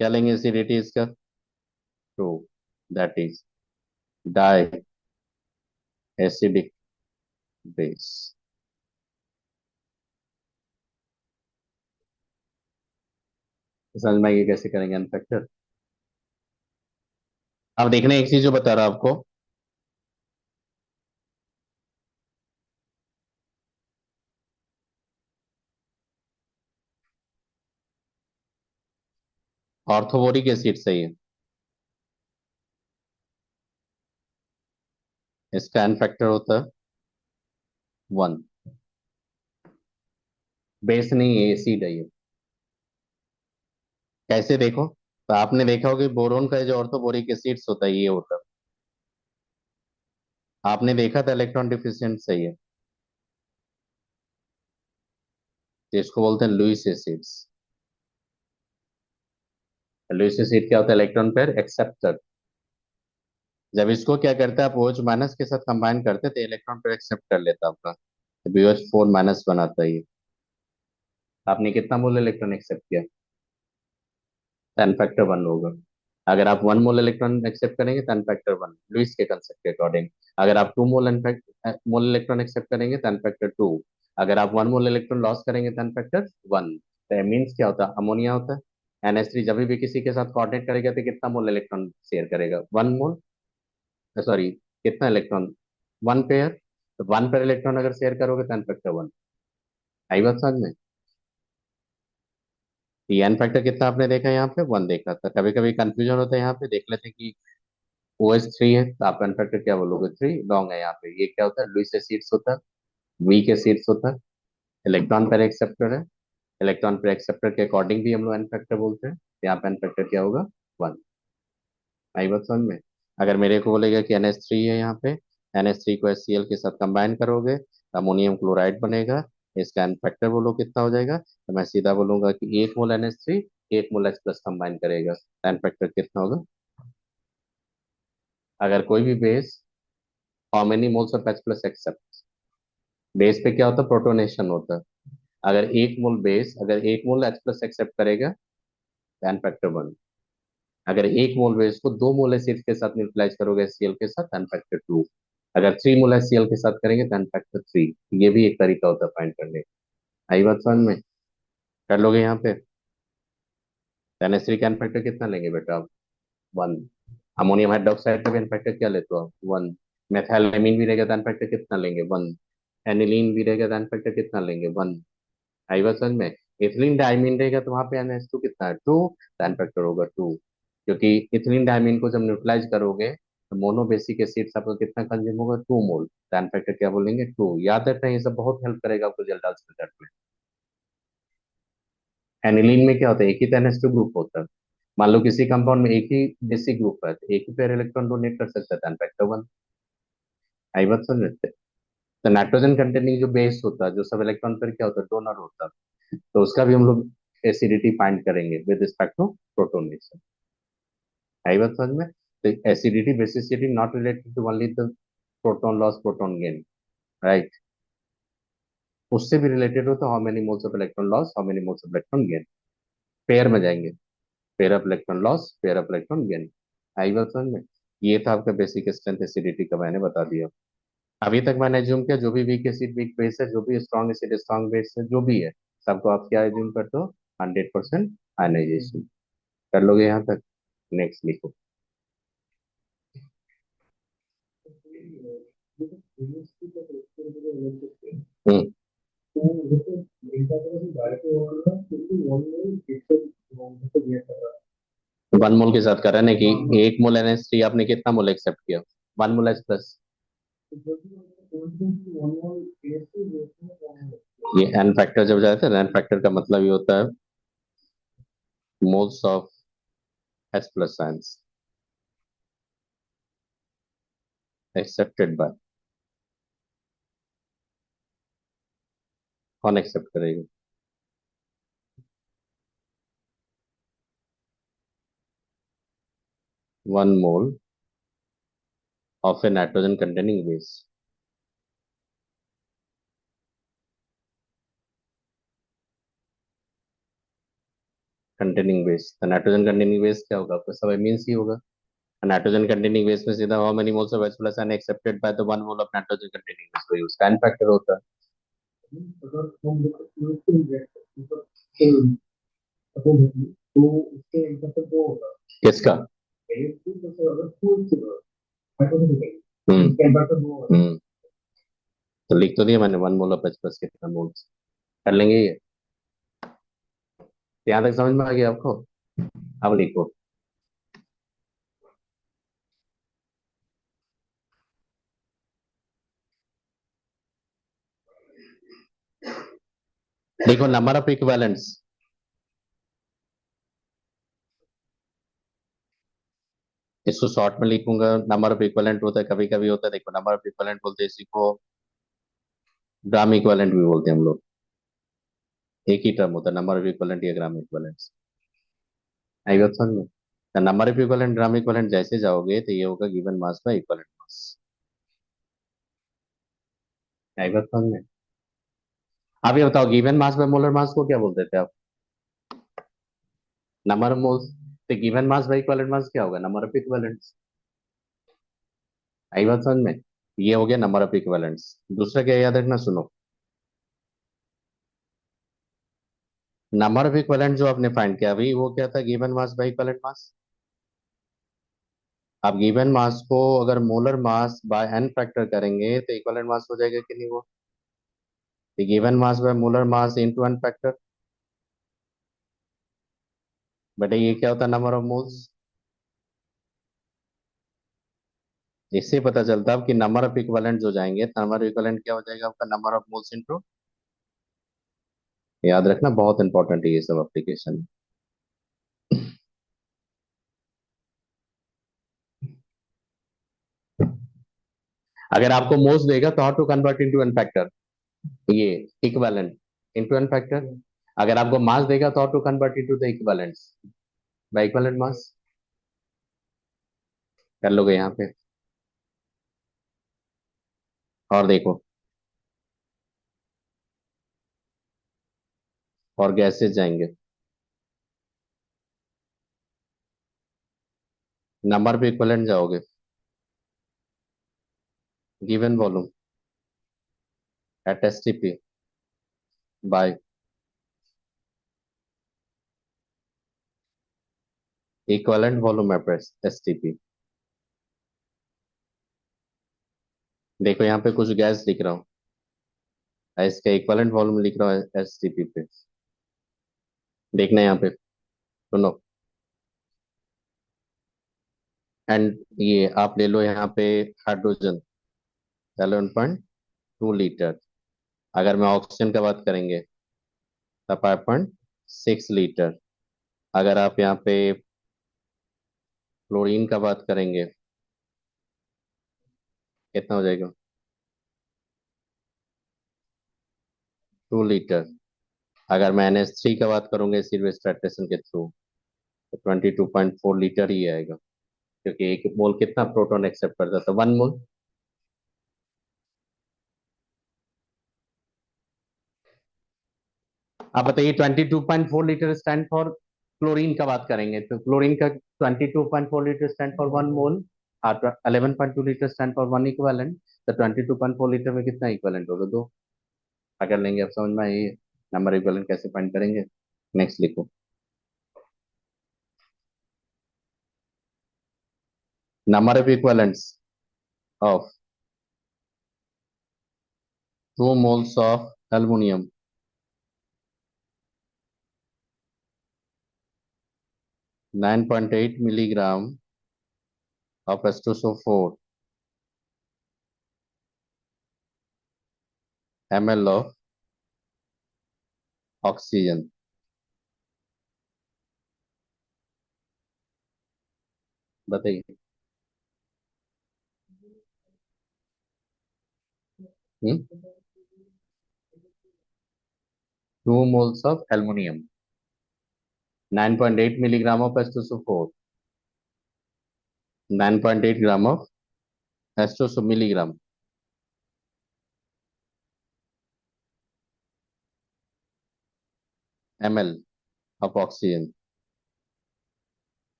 क्या लेंगे एसिडिटी इसका 2, that is diacidic base. समझ में आएगी कैसे करेंगे अनफैक्टर। अब देखना एक चीज जो बता रहा हूं आपको। ऑर्थोवोरिक एसिड सही है, इसका अनफैक्टर होता है 1। बेस नहीं है, एसिड है ये। कैसे देखो, तो आपने देखा होगा कि बोरोन का जो ऑर्थोबोरिक एसिड्स होता है ये होता है। आपने देखा था इलेक्ट्रॉन डिफिशिएंट सही है, जिसको बोलते हैं लुईस एसिड्स। लुईस एसिड क्या होता है, इलेक्ट्रॉन पेयर एक्सेप्टर। जब इसको क्या करता है, आप OH माइनस के साथ कंबाइन करते हैं तो इलेक्ट्रॉन पेयर एक्सेप्ट कर लेता है आपका, तो BH4 माइनस बनाता है ये। आपने कितना मोल इलेक्ट्रॉन एक्सेप्ट किया, 10 फैक्टर 1 होगा। अगर आप 1 मोल इलेक्ट्रॉन एक्सेप्ट करेंगे 10 फैक्टर 1 लुईस के कंसेप्ट के अकॉर्डिंग। अगर आप 2 मोल इलेक्ट्रॉन एक्सेप्ट करेंगे 10 फैक्टर 2। अगर आप 1 मोल इलेक्ट्रॉन लॉस करेंगे 10 फैक्टर 1। तो मीन्स क्या होता है, अमोनिया होता है। NH3 जब भी किसी के साथ कोऑर्डिनेट करेगा तो कितना मोल इलेक्ट्रॉन शेयर करेगा, 1 मोल। सॉरी, कितना इलेक्ट्रॉन, 1 पेयर। तो 1 पेयर इलेक्ट्रॉन अगर शेयर करोगे 10 फैक्टर 1। आई बात समझ में। एन फैक्टर कितना आपने देखा, यहाँ पे 1 देखा था। कभी कभी कंफ्यूजन होता है, यहाँ पे देख लेते हैं कि OH3 है तो आप एन फैक्टर क्या बोलोगे, 3 लॉन्ग है। यहाँ पे ये क्या होता है, लुईस एसिड्स होता है, वीक एसिड्स होता है, इलेक्ट्रॉन पेयर एक्सेप्टर है। इलेक्ट्रॉन पेयर एक्सेप्टर के अकॉर्डिंग भी हम लोग एन फैक्टर बोलते हैं। तो यहाँ पे एन फैक्टर क्या होगा, 1। आई बात समझ में। अगर मेरे को बोलेगा कि NH3 है यहाँ पे, NH3 को HCl के साथ कंबाइन करोगे तो अमोनियम क्लोराइड बनेगा। इसका एन फैक्टर बोलो कितना हो जाएगा, तो मैं सीधा बोलूंगा कि 1 mole NH3 1 mole H+ combine करेगा, एन फैक्टर कितना होगा। अगर कोई भी base, how many moles of H+ accept, base पे क्या होता है, प्रोटोनेशन होता है। अगर 1 मोल बेस, अगर 1 मोल H+ एक्सेप्ट करेगा तो एन फैक्टर 1। अगर 1 मोल बेस को 2 मोल एसिड के साथ न्यूट्रलाइज करोगे HCl के साथ, एन फैक्टर 2। अगर 3 मोल HCl के साथ करेंगे तो एन फैक्टर 3। ये भी एक तरीका होता है फाइंड करने का। आई बात समझ में, कर लोगे यहाँ पे। NH3 का एन फैक्टर कितना लेंगे बेटा आप, 1। अमोनियम हाइड्रोक्साइड का भी एन फैक्टर क्या लेते हो आप, 1। मेथाइलेमीन भी रहेगा तो एन फैक्टर कितना लेंगे, 1। एनिलीन भी रहेगा तो एन फैक्टर कितना लेंगे, 1। आई बात समझ में। इथिलीन डायमीन रहेगा तो वहां पे NH2 कितना है, 2, तो एन फैक्टर होगा 2। क्योंकि इथिलीन डायमीन को जब न्यूट्रलाइज करोगे तो मोनो बेसिक एसिड आपको कितना कंज्यूम होगा, 2 मोल, तो एन फैक्टर क्या बोलेंगे, 2। याद रखना, ये सब बहुत हेल्प करेगा आपको जल्द रिजल्ट में। एनिलीन में क्या होता है, एक ही तो NH2 ग्रुप होता है। मान लो किसी कंपाउंड में एक ही बेसिक ग्रुप है तो एक ही पेयर इलेक्ट्रॉन डोनेट कर सकता है, तो एन फैक्टर 1। आई बात समझ रहे थे। तो नाइट्रोजन कंटेनिंग जो बेस होता है, जो सब इलेक्ट्रॉन पर क्या होता है, डोनर होता है, तो उसका भी हम लोग एसिडिटी फाइंड करेंगे विद रिस्पेक्ट टू प्रोटोनेशन। आई बात समझ में। तो acidity basicity not related to only the proton loss proton gain, right. उससे भी रिलेटेड होता है how many moles of electron loss, how many moles of electron gain. Pair में जाएंगे, pair of electron loss, pair of electron gain. आई बात समझ में। ये था आपका बेसिक स्ट्रेंथ एसिडिटी का, मैंने बता दिया। अभी तक मैंने एज्यूम किया जो भी वीक एसिड वीक बेस है, जो भी स्ट्रॉन्ग एसिड स्ट्रॉन्ग बेस है, जो भी है, सबको आप क्या एज्यूम करते हो, 100% आयनाइजेशन। कर लोगे यहाँ तक। नेक्स्ट लिखो। हम्म। 1 मोल के साथ करा ना कि 1 मोल NH3 आपने कितना मोल एक्सेप्ट किया, 1 मोल H+। ये एन फैक्टर जब जाता है, एन फैक्टर का मतलब ये होता है moles of H+ ions accepted by, कौन एक्सेप्ट करेगा। 1 mole of A nitrogen containing base, containing base, तो नाइट्रोजन कंटेनिंग बेस क्या होगा, आपका सब मीन्स ही होगा। नाइट्रोजन कंटेनिंग बेस में सीधा how many moles of H+ ion accepted by the 1 mole of nitrogen containing base, तो उसका एन फैक्टर होता है। किसका। हम्म। तो लिख तो दिया मैंने, 1 मोल ऑफ H+ कितना मोल्स, कर लेंगे ये। यहाँ तक समझ में आ गया आपको। अब लिखो। देखो नंबर ऑफ इक्विवेलेंट्स, इसको शॉर्ट में लिखूंगा, नंबर ऑफ इक्विवेलेंट होता है, कभी कभी होता है, देखो नंबर ऑफ इक्विवेलेंट बोलते हैं इसी को, ग्राम इक्विवेलेंट भी बोलते हैं हम लोग। एक ही टर्म होता है, नंबर ऑफ इक्विवेलेंट या ग्राम इक्विवेलेंट। आई बात समझ में। Number of equivalent gram equivalent जैसे जाओगे तो ये होगा given mass by equivalent mass. आई बात समझ में। आप ये बताओ given mass by molar mass को क्या बोलते थे आप, नंबर ऑफ मोल्स। तो given mass by equivalent mass क्या होगा, नंबर ऑफ इक्विवेलेंट्स। आई बात समझ में। ये हो गया नंबर ऑफ इक्विवेलेंट्स। दूसरा क्या याद रखना, सुनो। नंबर ऑफ इक्विवेलेंट जो आपने फाइंड किया अभी, वो क्या था, given mass by equivalent mass. आप गिवन मास को अगर molar mass by n factor करेंगे तो इक्विवेलेंट मास हो जाएगा कि नहीं वो। Given mass by molar mass into n factor. बेटा ये क्या होता है, नंबर ऑफ मोल्स। इससे पता चलता है कि नंबर ऑफ इक्विवेलेंट जो जाएंगे, नंबर ऑफ इक्विवेलेंट क्या हो जाएगा आपका, नंबर ऑफ मोल्स इनटू। याद रखना बहुत इंपॉर्टेंट है ये सब एप्लीकेशन। अगर आपको मोल्स देगा तो how to convert into n factor, ये इक्विवेलेंट इनटू एन फैक्टर। अगर आपको मास देगा तो to convert into the equivalents by equivalent mass. कर लोगे यहाँ पे। और देखो, और गैसेस जाएंगे, नंबर पे इक्विवेलेंट जाओगे, given volume at STP bye equivalent volume at STP. देखो यहाँ पे कुछ गैस लिख रहा हूँ, इसका इक्विवेलेंट वॉल्यूम लिख रहा हूँ एसटीपी पे। देखना यहाँ पे, सुनो। एंड ये आप ले लो यहाँ पे हाइड्रोजन 11.2 लीटर। अगर मैं ऑक्सीजन का बात करेंगे तो 5.6 लीटर। अगर आप यहाँ पे क्लोरीन का बात करेंगे कितना हो जाएगा, 2 लीटर। अगर मैं NH3 का बात करूंगे सिर्फ स्टैटिस्टिक्स के थ्रू तो 22.4 लीटर ही आएगा, क्योंकि एक मोल कितना प्रोटॉन एक्सेप्ट करता था, 1 मोल। आप बताइए 22.4 लीटर स्टैंड फॉर, क्लोरीन का बात करेंगे तो क्लोरीन का 22.4 लीटर स्टैंड फॉर 1 मोल, और 11.2 लीटर स्टैंड फॉर 1 इक्वलेंट। तो 22.4 लीटर में कितना इक्वलेंट होगा, दो। अगर लेंगे आप समझ में आइए नंबर इक्वलेंट कैसे फाइंड करेंगे। नेक्स्ट लिखो, number of equivalents of 2 moles of aluminium 9.8 milligram of H2SO4 ml of oxygen। बताइए। हम्म 2 moles of aluminium 9.8 milligram of H2SO4, 9.8 gram of H2SO milligram ml of oxygen।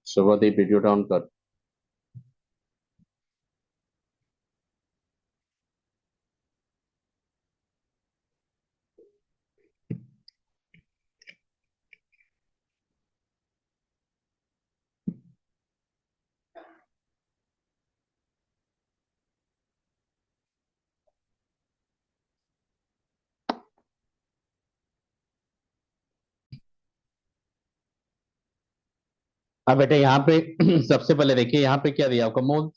Shubhdeep video down कर। अब बेटे यहाँ पे सबसे पहले देखिए यहाँ पे क्या दिया आपको, मोल।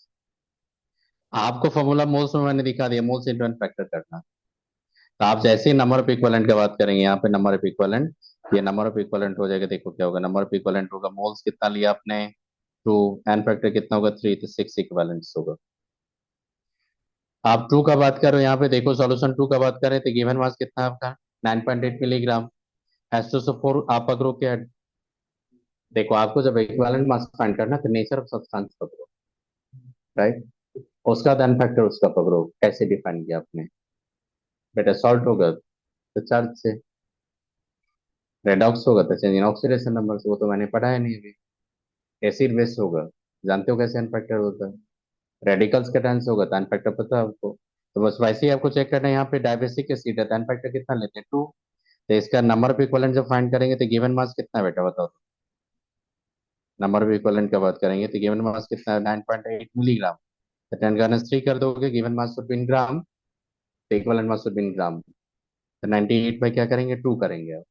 आपको फॉर्मूला मोल्स में मैंने दिखा दिया, मोल्स इंटू एन फैक्टर करना। तो आप जैसे ही नंबर ऑफ इक्वलेंट की बात करेंगे, यहाँ पे नंबर ऑफ इक्वलेंट, ये नंबर ऑफ इक्वलेंट हो जाएगा। देखो क्या होगा, नंबर ऑफ इक्वलेंट होगा, मोल्स कितना लिया आपने 2, एन फैक्टर कितना होगा 3, तो 6 इक्वलेंट्स होगा। आप 2 का बात कर रहे हो, यहाँ पे देखो सॉल्यूशन 2 का बात करें तो गिवन मास कितना है आपका 9.8 मिलीग्राम। H2SO4 आप पकड़ो क्या, देखो आपको जब इक्विवेलेंट मास फाइंड करना तो नेचर ऑफ सब्सटेंस पकड़ो, राइट। उसका एन फैक्टर उसका पकड़ो, कैसे डिफाइन किया आपने, बेटा सॉल्ट होगा तो चार्ज से, रेडॉक्स होगा तो चेंज इन ऑक्सीडेशन नंबर से, वो तो मैंने पढ़ा है नहीं अभी। एसिड बेस होगा, जानते हो कैसे एन फैक्टर होता है। रेडिकल्स का टेंस होगा तो एन फैक्टर पता है आपको। तो बस वैसे ही आपको चेक करना है, यहाँ पे डायबेसिक एसिड है तो एन फैक्टर कितना लेते हैं 2। तो इसका नंबर ऑफ इक्विवेलेंट जब फाइंड करेंगे तो गिवन मास कितना है बेटा बताओ तो। नंबर ऑफ इक्विवेलेंट का बात करेंगे तो गिवन मास कितना है 9.8 मिलीग्राम। तो 10 का 3 कर दोगे, given mass should be in gram, तो equivalent mass should be in gram. तो 98 बाई क्या करेंगे 2 करेंगे आप,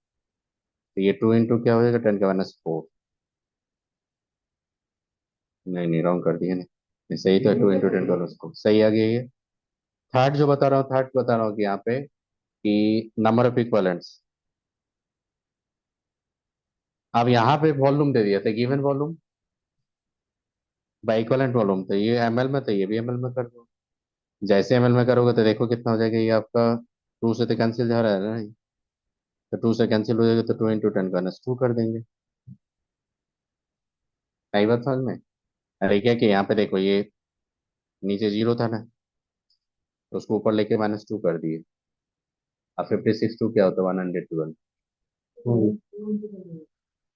तो ये 2 इंटू क्या हो जाएगा 10 का-4। नहीं नहीं रॉन्ग कर दिया, नहीं सही तो 2 इंटू 10 का सही आ गया ये। थर्ड जो बता रहा हूँ, थर्ड बता रहा हूँ कि यहाँ पे कि नंबर ऑफ इक्विवेलेंट्स अब यहाँ पे वॉल्यूम दे दिया था, given volume by equivalent volume, तो ये एमएल में, तो ये भी एमएल में कर दो। जैसे एमएल में करोगे तो देखो कितना हो जाएगा, ये आपका टू से तो कैंसिल जा रहा है ना, तो टू से कैंसिल हो जाएगा, तो 2 × 10 का टू कर देंगे। आई बात समझ में? अरे क्या कि यहाँ पे देखो, ये नीचे जीरो था ना, तो उसको ऊपर लेके -2 कर दिए। अब 56 टू क्या होता है, 112।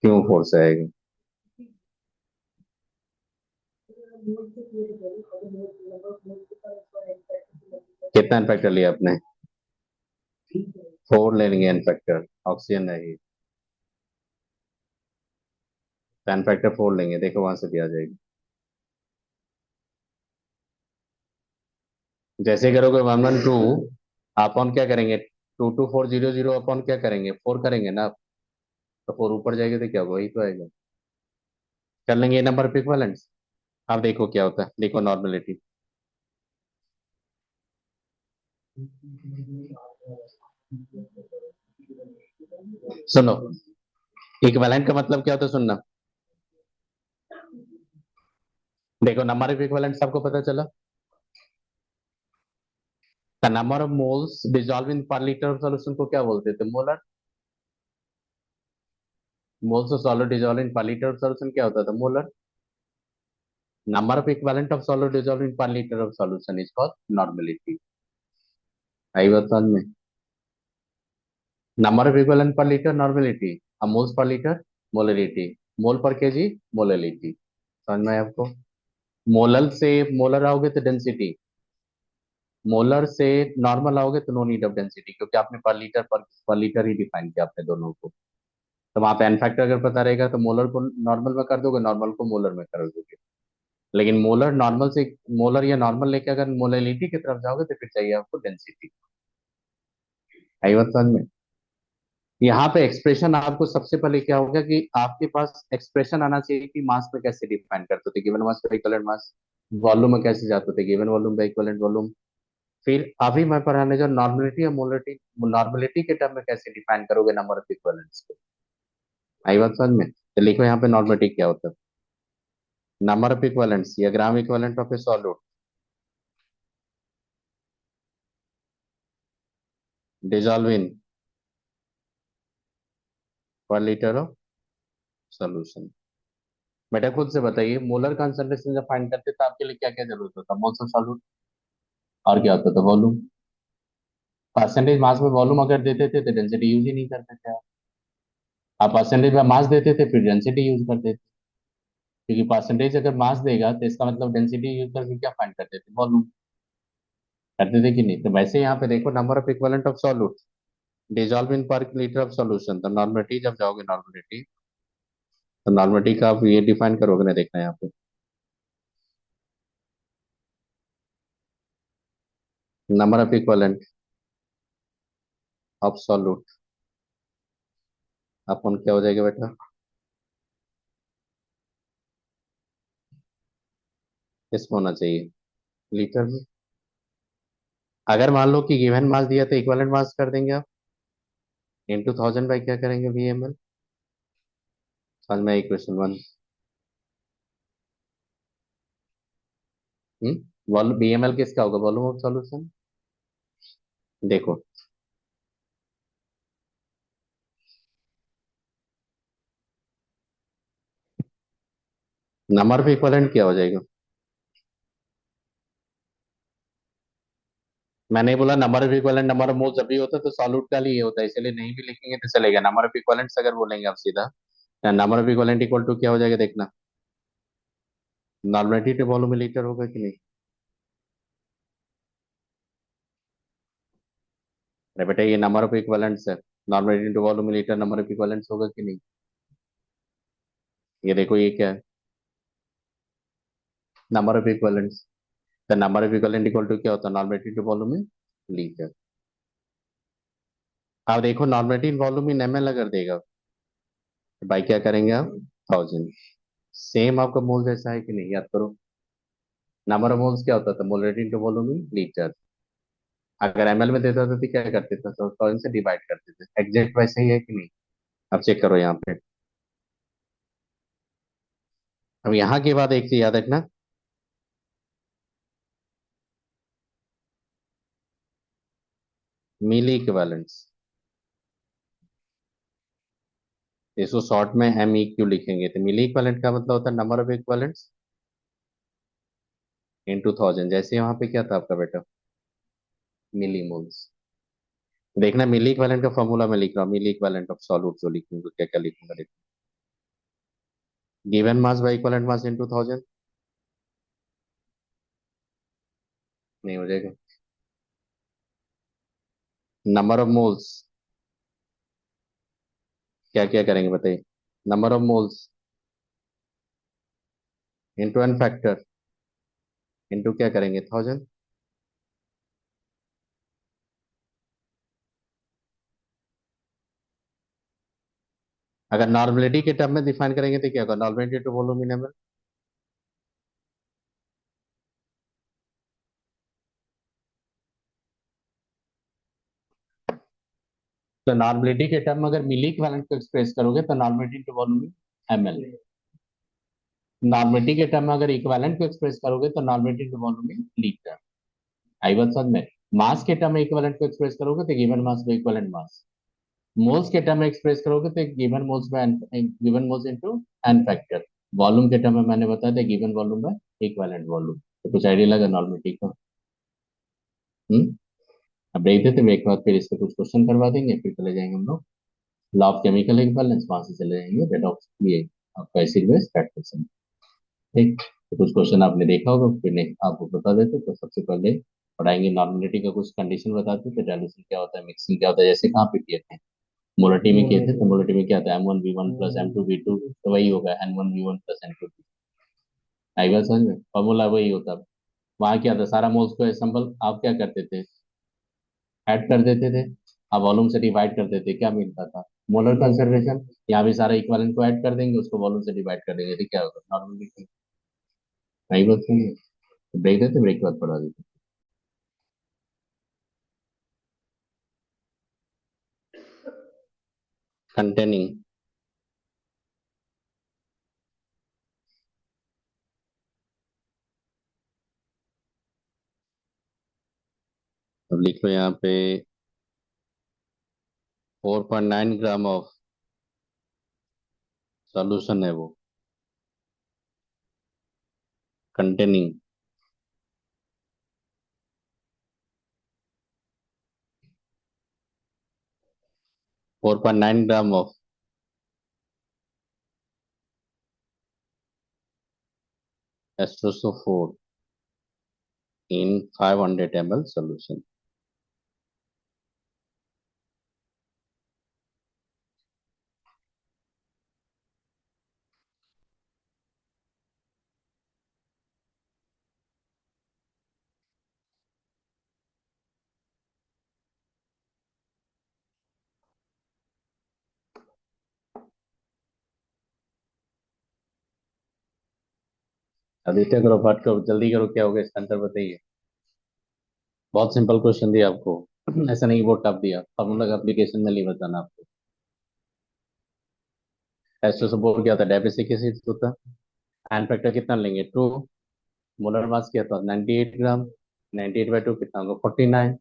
क्यों फोर्स आएगा? कितना इन्फेक्टर लिया आपने? 4 ले लेंगे इन्फेक्टर, ऑक्सीजन नहीं, तो इन्फेक्टर 4 लेंगे, देखो वहां से भी आ जाएगी। जैसे करोगे 112, अपन क्या करेंगे, 22400 अपन क्या करेंगे, 4 करेंगे ना, तो 4 ऊपर जाएगा तो क्या होगा, वही तो आएगा। कर लेंगे ये नंबर पे इक्विवेलेंस। अब देखो क्या होता है, देखो नॉर्मेलिटी। सुनो, इक्विवेलेंट का मतलब क्या होता है, सुनना। देखो नंबर ऑफ इक्विवेलेंट सबको पता चला, the number of moles dissolve in per litre of solution को क्या बोलते थे, molar. Moles of solid dissolve in per litre of solution क्या होता था, molar. Number of equivalent of solid dissolve in per litre of solution is called normality. आई बात समझ में? Number of equivalent per litre normality, अब moles per litre molarity, mole per KG molarity. समझ में आया आपको? मोलल से मोलर आओगे तो डेंसिटी, मोलर से नॉर्मल आओगे तो नो नीड ऑफ डेंसिटी, क्योंकि आपने पर लीटर ही डिफाइन किया आपने दोनों को। तो वहां पे एन फैक्टर अगर पता रहेगा तो मोलर को नॉर्मल में कर दोगे, नॉर्मल को मोलर में कर दोगे। लेकिन मोलर नॉर्मल से, मोलर या नॉर्मल लेके अगर मोलरिटी की तरफ जाओगे तो फिर चाहिए आपको डेंसिटी। आई बात समझ में? यहाँ पे एक्सप्रेशन आपको सबसे पहले क्या होगा कि आपके पास एक्सप्रेशन आना चाहिए कि मास में कैसे डिफाइन करते थे, given mass by equivalent mass, volume में कैसे जाते थे, given volume by equivalent volume. फिर अभी मैं पढ़ाने जो नॉर्मलिटी या मोलरिटी, नॉर्मलिटी के टर्म में कैसे डिफाइन करोगे नंबर ऑफ इक्विवेलेंट्स को। आई बात समझ में? तो लिखो यहाँ पे नॉर्मलिटी क्या होता है, नंबर ऑफ इक्विवेलेंट्स या gram equivalent of A solute dissolve in per litre of solution. बेटा खुद से बताइए, मोलर कंसंट्रेशन जब फाइंड करते तो आपके लिए क्या क्या जरूरत होता, मोल्स ऑफ सॉल्यूट, और क्या होता था, वॉल्यूम। परसेंटेज मास में वॉल्यूम अगर देते थे तो डेंसिटी यूज ही नहीं करते थे आप परसेंटेज में मास देते थे फिर डेंसिटी यूज करते थे, क्योंकि परसेंटेज अगर मास देगा तो इसका मतलब डेंसिटी यूज करके क्या फाइंड करते थे, वॉल्यूम। करते थे कि नहीं? तो वैसे यहाँ पे देखो number of equivalent of solute dissolve in per litre of solution, तो नॉर्मलिटी जब जाओगे नॉर्मलिटी, तो नॉर्मलिटी का आप ये डिफाइन करोगे ना, देखना यहाँ पे number of equivalent of solute अपन क्या हो जाएगा बेटा, इसमें होना चाहिए लीटर में। अगर मान लो कि गिवन मास दिया तो इक्विवेलेंट मास कर देंगे आप, इंटू 1000 बाई क्या करेंगे, VmL। समझ में इक्वेशन 1। वॉल्यूम VmL किसका होगा, वॉल्यूम ऑफ सॉल्यूशन। देखो नंबर ऑफ इक्विवेलेंट क्या हो जाएगा, मैंने बोला number of equivalent, number of moles जब भी होता है तो सॉल्यूट का लिए होता है, इसलिए नहीं भी लिखेंगे तो चलेगा। नंबर ऑफ इक्विवेलेंट्स अगर बोलेंगे आप सीधा, number of equivalent equal to क्या हो जाएगा, देखना नॉर्मलिटी टू वॉल्यूम लीटर होगा कि नहीं। अरे बेटा ये नंबर ऑफ इक्विवेलेंट्स है, normality to volume litre number of equivalents होगा कि नहीं। ये देखो ये क्या है, नंबर ऑफ इक्विवेलेंट्स, तो number of equivalent equal to क्या होता है, नॉर्मलिटी टू वॉल्यूम लीटर। अब देखो normality in volume in ml अगर देगा, तो भाई क्या करेंगे आप, 1000। सेम आपका मोल जैसा है कि नहीं, याद करो नंबर ऑफ मोल्स क्या होता था, molarity into volume in litre. अगर ml में देता था तो क्या करते थे, तो 1000 से डिवाइड करते थे, एग्जैक्ट वैसे ही है कि नहीं। अब चेक करो यहाँ पे, अब यहाँ के बाद एक चीज याद रखना, मिली इक्विवेलेंट्स, इसको शॉर्ट में एम ई क्यू लिखेंगे। तो मिली इक्विवेलेंट का मतलब होता है number of equivalents into thousand. जैसे यहाँ पे क्या था आपका बेटा, मिली मोल्स। देखना मिली इक्विवेलेंट का फॉर्मूला मैं लिख रहा हूँ, मिली इक्विवेलेंट ऑफ सॉल्यूट जो लिखूंगा, क्या क्या लिखूंगा देखो। Given mass by equivalent mass into thousand, नहीं हो जाएगा। नंबर ऑफ मोल्स, क्या क्या करेंगे बताइए। Number of moles into n factor, into क्या करेंगे, थाउजेंड। अगर नॉर्मलिटी के टर्म में डिफाइन करेंगे तो क्या होगा, normality to volume in ml। तो नॉर्मलिटी के टर्म में अगर मिली इक्विवेलेंट को एक्सप्रेस करोगे तो normality to volume in ml। Normality के टर्म में अगर इक्विवेलेंट को एक्सप्रेस करोगे तो normality to volume in litre. आई बात समझ में। मास के टर्म में इक्विवेलेंट को एक्सप्रेस करोगे तो given mass by equivalent mass. Moles के टर्म में एक्सप्रेस करोगे तो given moles by given moles into n factor. Volume के टर्म में मैंने बताया था given volume by equivalent volume. तो कुछ आइडिया लगा नॉर्मलिटी का। हम्म। अब देखते थे एक बार, फिर इससे कुछ क्वेश्चन करवा देंगे, फिर चले जाएंगे हम लोग लॉ ऑफ केमिकल इक्विवेलेंस, वहां से चले जाएंगे रेडॉक्स, ये आपका एसिड बेस फैट रिएक्शन। ठीक, तो कुछ क्वेश्चन आपने देखा होगा, फिर नहीं आपको बता देते। तो सबसे पहले पढ़ाएंगे नॉर्मलिटी का कुछ कंडीशन बताते थे, डाइल्यूशन क्या होता है, मिक्सिंग क्या होता है, जैसे कहाँ पे किए थे मोलरिटी में किए थे। तो मोलरिटी में क्या था, M1V1 प्लस M2V2, तो वही होगा N1V1 प्लस N2V2। आई बात समझ में, फॉर्मूला वही होता है। वहां क्या था, सारा मोल्स को असम्बल आप क्या करते थे, ऐड कर देते थे। अब वॉल्यूम से डिवाइड कर देते, क्या मिलता था, मोलर कंसंट्रेशन। यहाँ भी सारा इक्विवेलेंट को ऐड कर देंगे, उसको वॉल्यूम से डिवाइड कर देंगे, तो क्या होगा नॉर्मल। नहीं बात सही है। तो ब्रेक देते, ब्रेक के बाद पढ़ा देते। कंटेनिंग, अब लिख लो यहाँ पे 4.9 ग्राम ऑफ सॉल्यूशन है वो, containing 4.9 gram of H2SO4 in 500 ml solution। Aditya करो, फट करो, जल्दी करो, क्या होगा इसका आंसर बताइए। बहुत सिंपल क्वेश्चन दिया आपको, ऐसा नहीं बहुत टफ दिया, फॉर्मूला का एप्लीकेशन में नहीं बताना आपको। H2SO4 क्या था, डायबिसिक एसिड होता है। एन फैक्टर कितना लेंगे, 2। मोलर मास क्या था, 98 ग्राम। 98/2 कितना होगा, 49।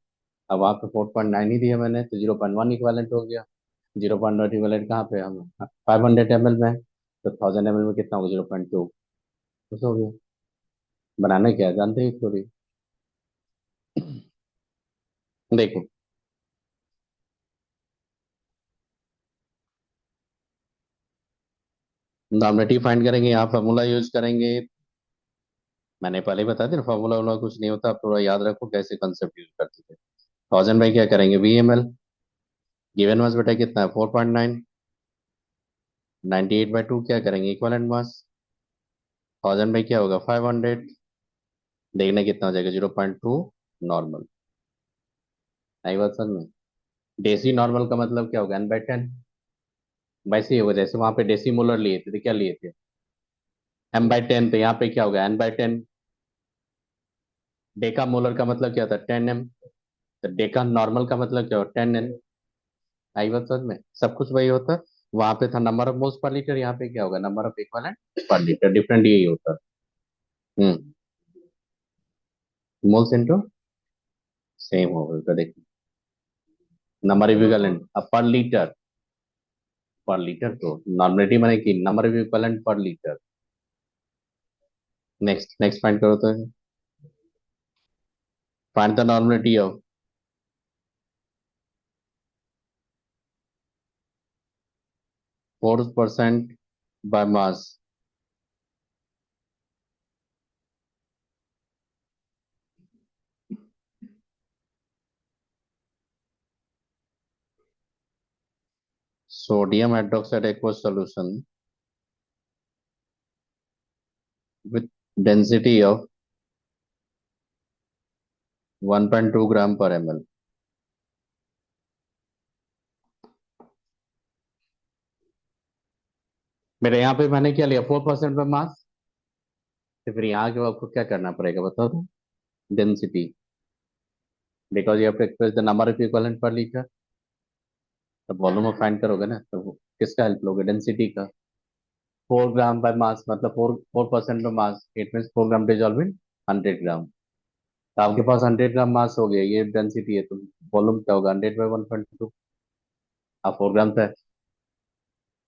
अब वहाँ पे 4.9 ही दिया मैंने, तो 0.1 इक्वालेंट हो गया। 0.1 इक्वालेंट कहाँ पे, हम 500 ml में, तो 1000 ml में कितना होगा, 0.2। बस हो गया। बनाना क्या है, जानते ही थोड़ी। देखो, नॉर्मेटिव फाइंड करेंगे, यहाँ फॉर्मूला यूज करेंगे। मैंने पहले ही बता दिया फॉर्मूला वाला कुछ नहीं होता, आप थोड़ा याद रखो कैसे कंसेप्ट यूज करते थे। 1000 क्या करेंगे, VML। गिवन मास बेटा कितना है, 4.9। 98/2 क्या करेंगे, इक्वलेंट मास। 1000 क्या होगा, 500। देखना कितना हो जाएगा, 0.2 नॉर्मल। आई बात समझ में। डेसी नॉर्मल का मतलब क्या होगा, N/10। वैसे ही होगा, जैसे वहां पे डेसी मोलर लिए थे, तो क्या लिए थे, M/10, तो यहाँ पे क्या होगा, N/10। डेका मोलर का मतलब क्या था, 10 M। तो डेका नॉर्मल का मतलब क्या होगा, 10 N। आई बात समझ में, सब कुछ वही होता है। वहां पे था number of moles per litre, यहाँ पे क्या होगा, number of equivalent per litre, different यही होता है। मोल्स इनटू सेम होगा, तो देखिए नंबर इक्विवेलेंट अब पर लीटर तो नॉर्मलिटी माने कि number equivalent per litre. Next next find करो तो, find the normality of 4% by mass। sodium hydroxide aqueous solution with density of 1.2 gram per ml। मेरे यहाँ पे मैंने क्या लिया, 4% पर मास, तो फिर यहाँ के आपको क्या करना पड़ेगा बताओ तो, density, because you have to express the number of equivalent per litre. तो वॉल्यूम ऑफ फाइंड करोगे ना, तो किसका हेल्प लोगे, डेंसिटी का। 4 ग्राम बाय मास मतलब 4% पर mass, it mean 4 gram dissolve in 100 gram. तो आपके पास 100 ग्राम मास हो गया, ये डेंसिटी है, तो वॉल्यूम क्या होगा, 100/1.2। अब 4 ग्राम था,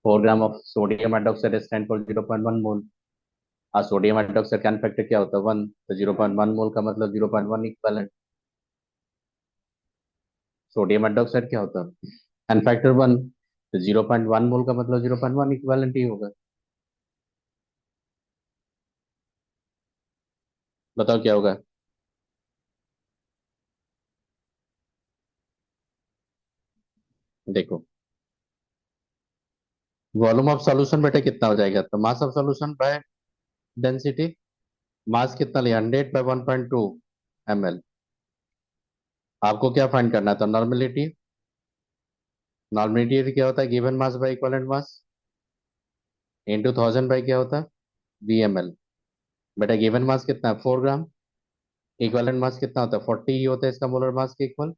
4 gram of sodium hydroxide stand for 0.1 मोल। और सोडियम हाइड्रोक्साइड का फैक्टर क्या होता है, 1, तो 0.1 मोल का मतलब 0.1 इक्वलेंट। सोडियम हाइड्रोक्साइड क्या होता है, एन फैक्टर 1, तो 0.1 मोल का मतलब 0.1 इक्वलेंट ही होगा। बताओ क्या होगा। देखो वॉल्यूम ऑफ सॉल्यूशन बेटा कितना हो जाएगा, तो mass of solution by density. Mass कितना लिया, 100/1.2 ml। आपको क्या फाइंड करना था, नॉर्मेलिटी। नॉर्मेलिटी क्या होता है, given mass by equivalent mass into 1000 by क्या होता है, VmL। बेटा गिवन मास कितना है, 4 ग्राम, इक्वलेंट मास कितना होता है, 40 ही होता है इसका मोलर मास के इक्वल।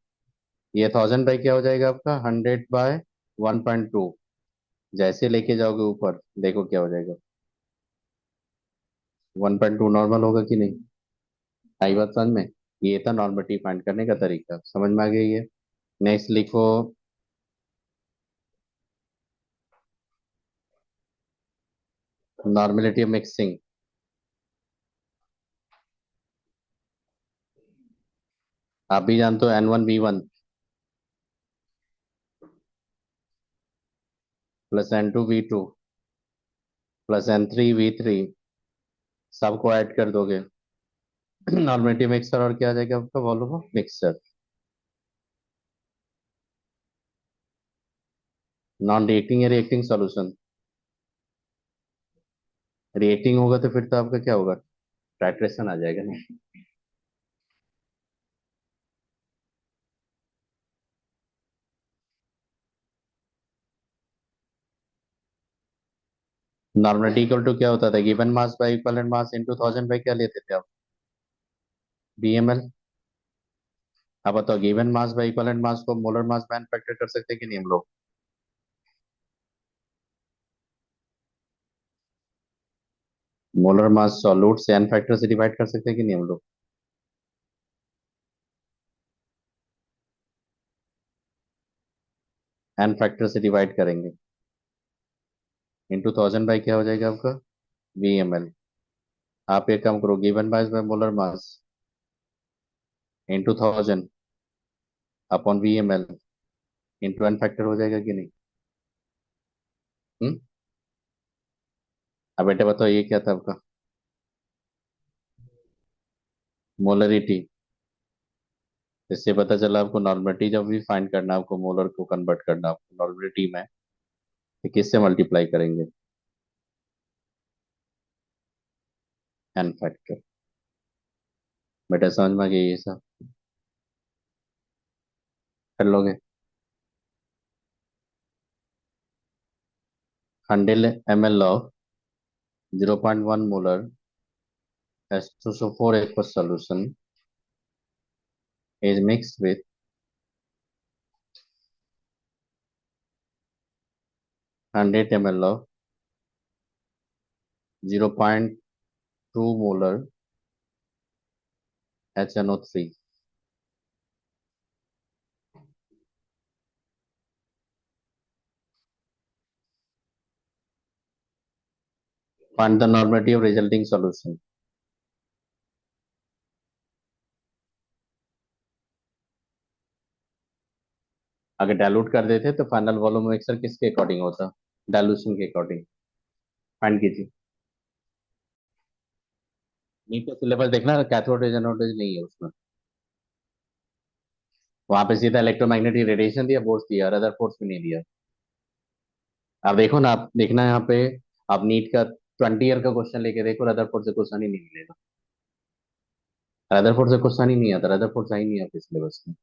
ये 1000 बाई क्या हो जाएगा आपका, 100/1.2। जैसे लेके जाओगे ऊपर देखो क्या हो जाएगा, 1.2 नॉर्मल होगा कि नहीं। आई बात समझ में। ये था नॉर्मलिटी फाइंड करने का तरीका, समझ में आ गया ये। नेक्स्ट लिखो, नॉर्मलिटी ऑफ मिक्सिंग। आप भी जानते हो N1V1 plus N2V2 plus N3V3, सबको ऐड कर दोगे नॉर्मलिटी मिक्सर, और क्या आ जाएगा आपका, volume of mixer. Non reacting या रिएक्टिंग सॉल्यूशन, रिएक्टिंग होगा तो फिर तो आपका क्या होगा, टाइट्रेशन आ जाएगा ना। नॉर्मलिटी इक्वल टू क्या होता था, given mass by equivalent mass into 1000 by क्या लेते थे आप, VmL। अब बताओ given mass by equivalent mass को मोलर मास में फैक्टर कर सकते हैं कि नहीं हम लोग। मोलर मास सॉल्यूट से एन फैक्टर से डिवाइड कर सकते हैं कि नहीं हम लोग। एन फैक्टर से डिवाइड करेंगे, इंटू 1000 बाय क्या हो जाएगा आपका, VmL। आप एक काम करो, given mass by molar mass into 1000 upon VmL into n factor हो जाएगा कि नहीं। हम्म। अब बेटे बताओ ये क्या था आपका, मोलरिटी। इससे पता चला आपको नॉर्मलिटी जब भी फाइंड करना है, आपको मोलर को कन्वर्ट करना है आपको नॉर्मलिटी में, तो किससे मल्टीप्लाई करेंगे, एन फैक्टर। बेटा समझ में आ गया ये सब, कर लोगे। 100 ml of 0.1 molar H2SO4 aqueous solution is mixed with 100 ml of 0.2 molar HNO3. Find the normality of resulting solution. अगर डाइल्यूट कर देते तो फाइनल वॉल्यूम मिक्सर किसके अकॉर्डिंग होता? डाइल्यूशन के अकॉर्डिंग। फाइंड कीजिए। नीट का सिलेबस देखना, कैथोड रेज एनोड नहीं है उसमें। वहां पे सीधा इलेक्ट्रोमैग्नेटिक रेडिएशन दिया, फोर्स दिया, और अदर फोर्स भी नहीं दिया। अब देखो ना, आप देखना यहाँ पे, आप नीट का 20 ईयर का क्वेश्चन लेके देखो, अदर फोर्स से क्वेश्चन ही नहीं मिलेगा। अदर फोर्स से क्वेश्चन ही नहीं आता, अदर फोर्स आई नहीं आपके सिलेबस में।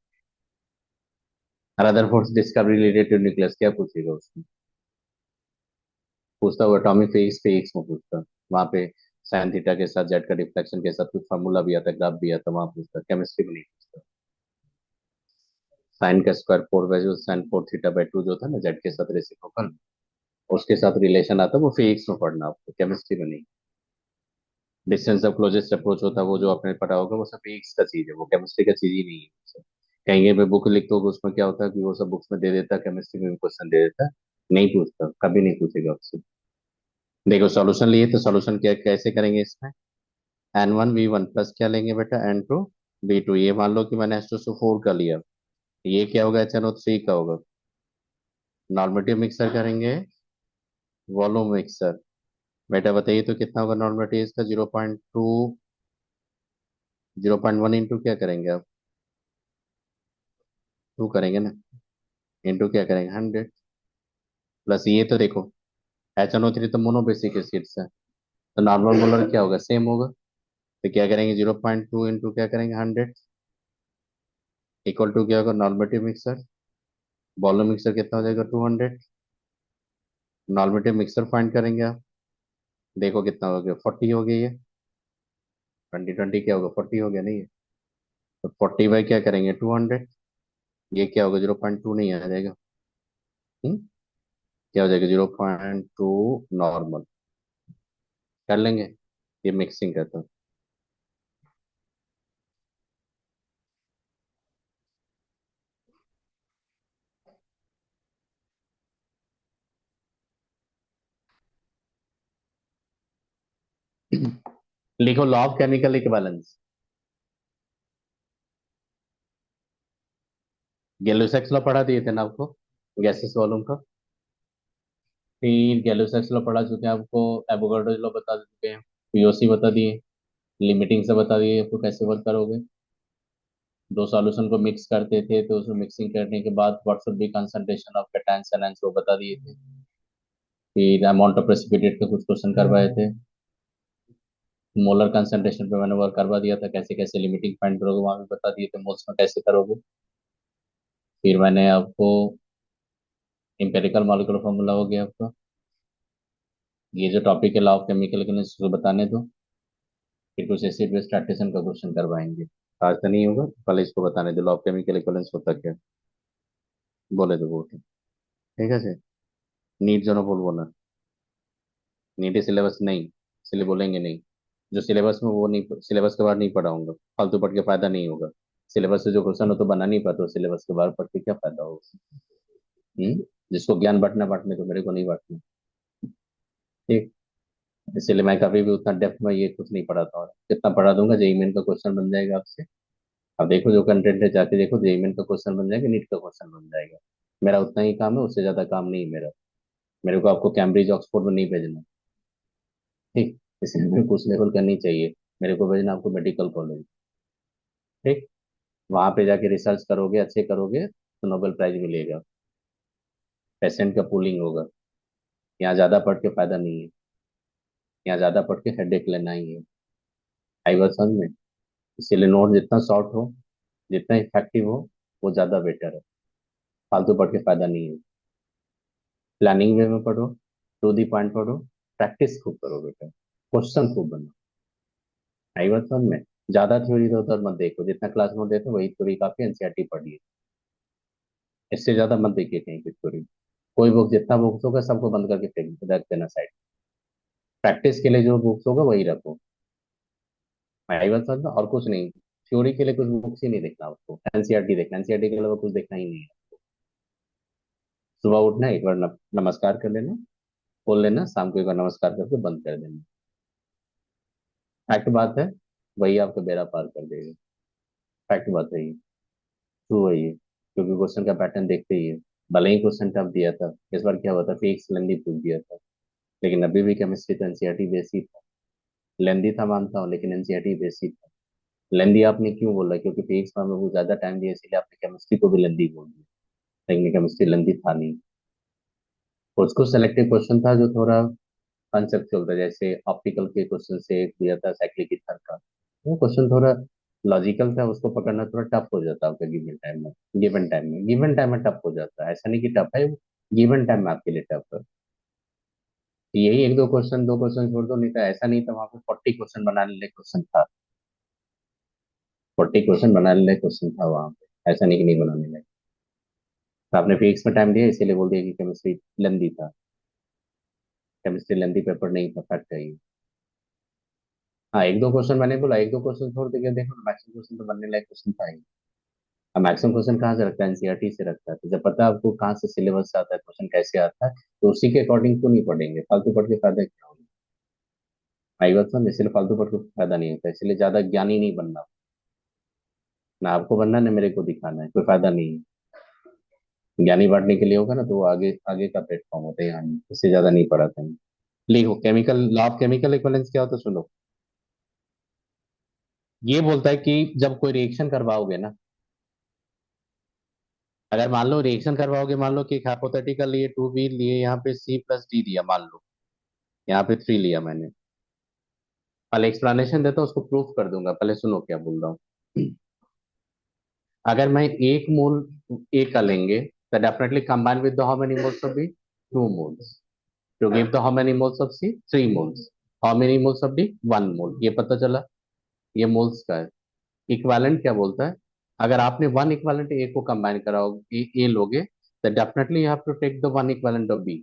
और other force discovery related to nucleus क्या पूछेगा उसमें? पूछता हुआ एटॉमिक फिजिक्स फिजिक्स में पूछता। वहां पे साइन थीटा के साथ जेड का डिफ्लेक्शन के साथ कुछ फार्मूला भी आता, ग्राफ भी आता, वहां पूछता। केमिस्ट्री में नहीं पूछता। साइन का स्क्वायर 4 साइन 4 थीटा/2 जो था ना जेड के साथ रेसिप्रोकल, उसके साथ रिलेशन आता, वो फिजिक्स में पढ़ना आपको, केमिस्ट्री में नहीं। डिस्टेंस ऑफ क्लोजेस्ट अप्रोच होता है, वो जो आपने पढ़ा होगा, वो सब फिजिक्स का चीज है, वो केमिस्ट्री का चीज ही नहीं है। कहीं पे बुक लिखते हो उसमें क्या होता है कि वो सब बुक्स में दे देता है, केमिस्ट्री में भी क्वेश्चन दे देता है। नहीं पूछता, कभी नहीं पूछेगा आपसे। देखो सॉल्यूशन लिए तो सॉल्यूशन क्या कैसे करेंगे इसमें? N1V1 प्लस क्या लेंगे बेटा, N2V2। ये मान लो कि मैंने H2SO4 का लिया, ये क्या होगा, HNO3 का होगा। नॉर्मेटिव मिक्सर करेंगे, वॉल्यूम मिक्सर। बेटा बताइए तो कितना होगा नॉर्मेटिव इसका? 0.2, 0.1 इंटू क्या करेंगे आप? 2 करेंगे ना, इंटू क्या करेंगे, 100। प्लस ये तो देखो, HNO3 तो मोनोबेसिक एसिड्स है, तो नॉर्मल मोलर क्या होगा, सेम होगा। तो क्या करेंगे, 0.2 इंटू क्या करेंगे, 100, इक्वल टू क्या होगा, नॉर्मेटिव मिक्सर। वॉल्यूम मिक्सर कितना हो जाएगा, 200। नॉर्मेटिव मिक्सर फाइंड करेंगे आप, देखो कितना हो गया, 40 हो गया ये। 20 20 क्या होगा, 40 हो गया नहीं है? तो 40 बाई क्या करेंगे, 200। ये क्या होगा, 0.2 नहीं आ जाएगा। हम्म क्या हो जाएगा, 0.2 नॉर्मल। कर लेंगे, ये मिक्सिंग करता हूँ। लिखो law of chemical equivalence. Gay Lussac's law पढ़ा दिए थे ना आपको, गैसेस वॉल्यूम का। फिर गैलोसेक्स लॉ पढ़ा चुके हैं आपको, एवोगाड्रो लॉ बता चुके हैं, पीओसी बता दिए, लिमिटिंग से बता दिए आपको कैसे वर्क करोगे। दो सॉल्यूशन को मिक्स करते थे तो उसमें मिक्सिंग करने के बाद what should B concentration of cations anions वो बता दिए थे। फिर अमाउंट ऑफ प्रेसिपिटेट के कुछ क्वेश्चन करवाए थे। मोलर कंसंट्रेशन पे मैंने वर्क करवा दिया था, कैसे कैसे लिमिटिंग फाइंड करोगे वहां भी बता दिए थे, मोल्स में कैसे करोगे। फिर मैंने आपको इंपेरिकल मॉलिक्यूलर फॉर्मूला हो गया आपका। ये जो टॉपिक है लॉ ऑफ केमिकल के उसको बताने दो। फिर कुछ एसिड बेस ट्रांजिशन का क्वेश्चन करवाएंगे। आज तो नहीं होगा, कल इसको बताने दो, लॉ ऑफ केमिकल इक्विवेलेंस होता क्या है। बोले तो वो ठीक है सर। नीट जो ना बोलना, नीट सिलेबस नहीं, इसलिए बोलेंगे नहीं। जो सिलेबस में वो नहीं, सिलेबस के बाहर नहीं पढ़ाऊंगा, फालतू पढ़ के फायदा नहीं होगा। सिलेबस से जो क्वेश्चन हो तो बना नहीं पाते, सिलेबस के बाहर पढ़ के क्या फायदा होगा? जिसको ज्ञान बांटना बांटने तो, मेरे को नहीं बांटना। ठीक। इसलिए मैं कभी भी उतना डेप्थ में ये कुछ नहीं पढ़ाता, और कितना पढ़ा दूंगा, जेईई मेन का क्वेश्चन बन जाएगा आपसे। अब देखो जो कंटेंट है, जाके देखो, जेईई मेन का क्वेश्चन बन जाएगा, नीट का क्वेश्चन बन जाएगा। मेरा उतना ही काम है, उससे ज्यादा काम नहीं है मेरा। मेरे को आपको कैम्ब्रिज ऑक्सफोर्ड में नहीं भेजना। ठीक। इसलिए मेरे को उस लेवल का नहीं चाहिए। मेरे को भेजना आपको मेडिकल कॉलेज। ठीक। वहां पे जाके रिसर्च करोगे, अच्छे करोगे तो नोबेल प्राइज मिलेगा, पेशेंट का पूलिंग होगा। यहाँ ज्यादा पढ़ के फायदा नहीं है, यहाँ ज्यादा पढ़ के हेडेक लेना ही है। आई बात समझ में? इसीलिए नोट जितना शॉर्ट हो, जितना इफेक्टिव हो, वो ज्यादा बेटर है। फालतू पढ़ के फायदा नहीं है। प्लानिंग वे में पढ़ो, टू दी पॉइंट पढ़ो, प्रैक्टिस खूब करो बेटा, क्वेश्चन खूब बनो। आई बात समझ में? ज्यादा थ्योरी तो उधर मत देखो, जितना क्लास में देते वही थ्योरी काफी, एनसीईआरटी पढ़िए। इससे ज्यादा मत देखिए कहीं की थ्योरी। कोई बुक, जितना बुक्स होगा सबको बंद करके फेंक रख देना साइड। प्रैक्टिस के लिए जो बुक्स होगा वही रखो। मैं बस समझ और कुछ नहीं। थ्योरी के लिए कुछ बुक्स ही नहीं देखना उसको, एनसीईआरटी देखना, एनसीईआरटी के अलावा कुछ देखना ही नहीं है। सुबह उठना, एक बार नमस्कार कर लेना, खोल लेना, शाम को एक बार नमस्कार करके बंद कर देना। फैक्ट बात है, वही आपको बेड़ा पार कर देगा। फैक्ट बात है ये, ट्रू है ये, क्योंकि क्वेश्चन का पैटर्न देखते ही है। भले ही क्वेश्चन टफ दिया था, इस बार क्या हुआ था, फिजिक्स लेंदी पूछ दिया था, लेकिन अभी भी केमिस्ट्री तो एनसीईआरटी बेस ही था। लेंदी था मानता हूँ, लेकिन एनसीईआरटी बेस ही था। लेंदी आपने क्यों बोला, क्योंकि फिजिक्स में हमें बहुत ज्यादा टाइम दिया, इसलिए आपने केमिस्ट्री को भी लेंदी बोल दिया, लेकिन केमिस्ट्री लेंदी था नहीं। उसको सेलेक्टिव क्वेश्चन था जो थोड़ा कंसेप्चुअल था, जैसे ऑप्टिकल के क्वेश्चन से एक दिया था साइक्लिक ईथर का। वो क्वेश्चन थोड़ा लॉजिकल था, उसको पकड़ना थोड़ा टफ हो जाता है आपका गिवन टाइम में टफ हो जाता है, ऐसा नहीं कि टफ है, गिवन टाइम में आपके लिए टफ है। यही एक दो क्वेश्चन छोड़ दो, नहीं था ऐसा नहीं था, वहां पे 40 क्वेश्चन बनाने वाले क्वेश्चन था। 40 क्वेश्चन बनाने वाले क्वेश्चन था वहां पे, ऐसा नहीं कि नहीं बनाने लगे। तो आपने फिजिक्स में टाइम दिया, इसीलिए बोल दिया कि केमिस्ट्री लेंदी था। केमिस्ट्री लेंदी पेपर नहीं था, फैक्ट है ये। हाँ, एक दो क्वेश्चन मैंने बोला, एक दो क्वेश्चन छोड़ के देखो, मैक्सिमम क्वेश्चन तो बनने लायक क्वेश्चन था ही। अब मैक्सिमम क्वेश्चन कहाँ से रखता है, एनसीईआरटी से रखता है, तो जब पता है आपको कहाँ से सिलेबस से आता है, क्वेश्चन कैसे आता है, तो उसी के अकॉर्डिंग क्यों नहीं पढ़ेंगे, फालतू पढ़ के फायदा क्या होगा। आई बात समझ, इसलिए फालतू पढ़ के फायदा नहीं होता, इसलिए ज्यादा ज्ञानी नहीं बनना। ना आपको बनना है, ना मेरे को दिखाना है, कोई फायदा नहीं है। ज्ञानी बांटने के लिए होगा ना, तो वो आगे आगे का प्लेटफॉर्म होता है, यहाँ नहीं, इससे ज्यादा नहीं पढ़ाते हैं। लिखो, chemical law of chemical equivalence क्या होता है, सुनो। ये बोलता है कि जब कोई रिएक्शन करवाओगे ना, अगर मान लो रिएक्शन करवाओगे, मान लो कि हाइपोथेटिकल लिए 2B लिए, यहाँ पे C+D दिया मान लो, यहाँ पे 3 लिया मैंने। पहले एक्सप्लेनेशन देता हूँ, उसको प्रूफ कर दूंगा, पहले सुनो क्या बोल रहा हूँ। अगर मैं 1 मोल ए का लेंगे, तो definitely combine with the how many moles of B, 2 moles, to give the how many moles of C, 3 moles, how many moles of D, 1 mole, ये पता चला। ये मोल्स का है। इक्वालेंट क्या बोलता है, अगर आपने वन इक्वालेंट ए को कंबाइन कराओगे, ए लोगे, तो definitely you have to take the one equivalent of B.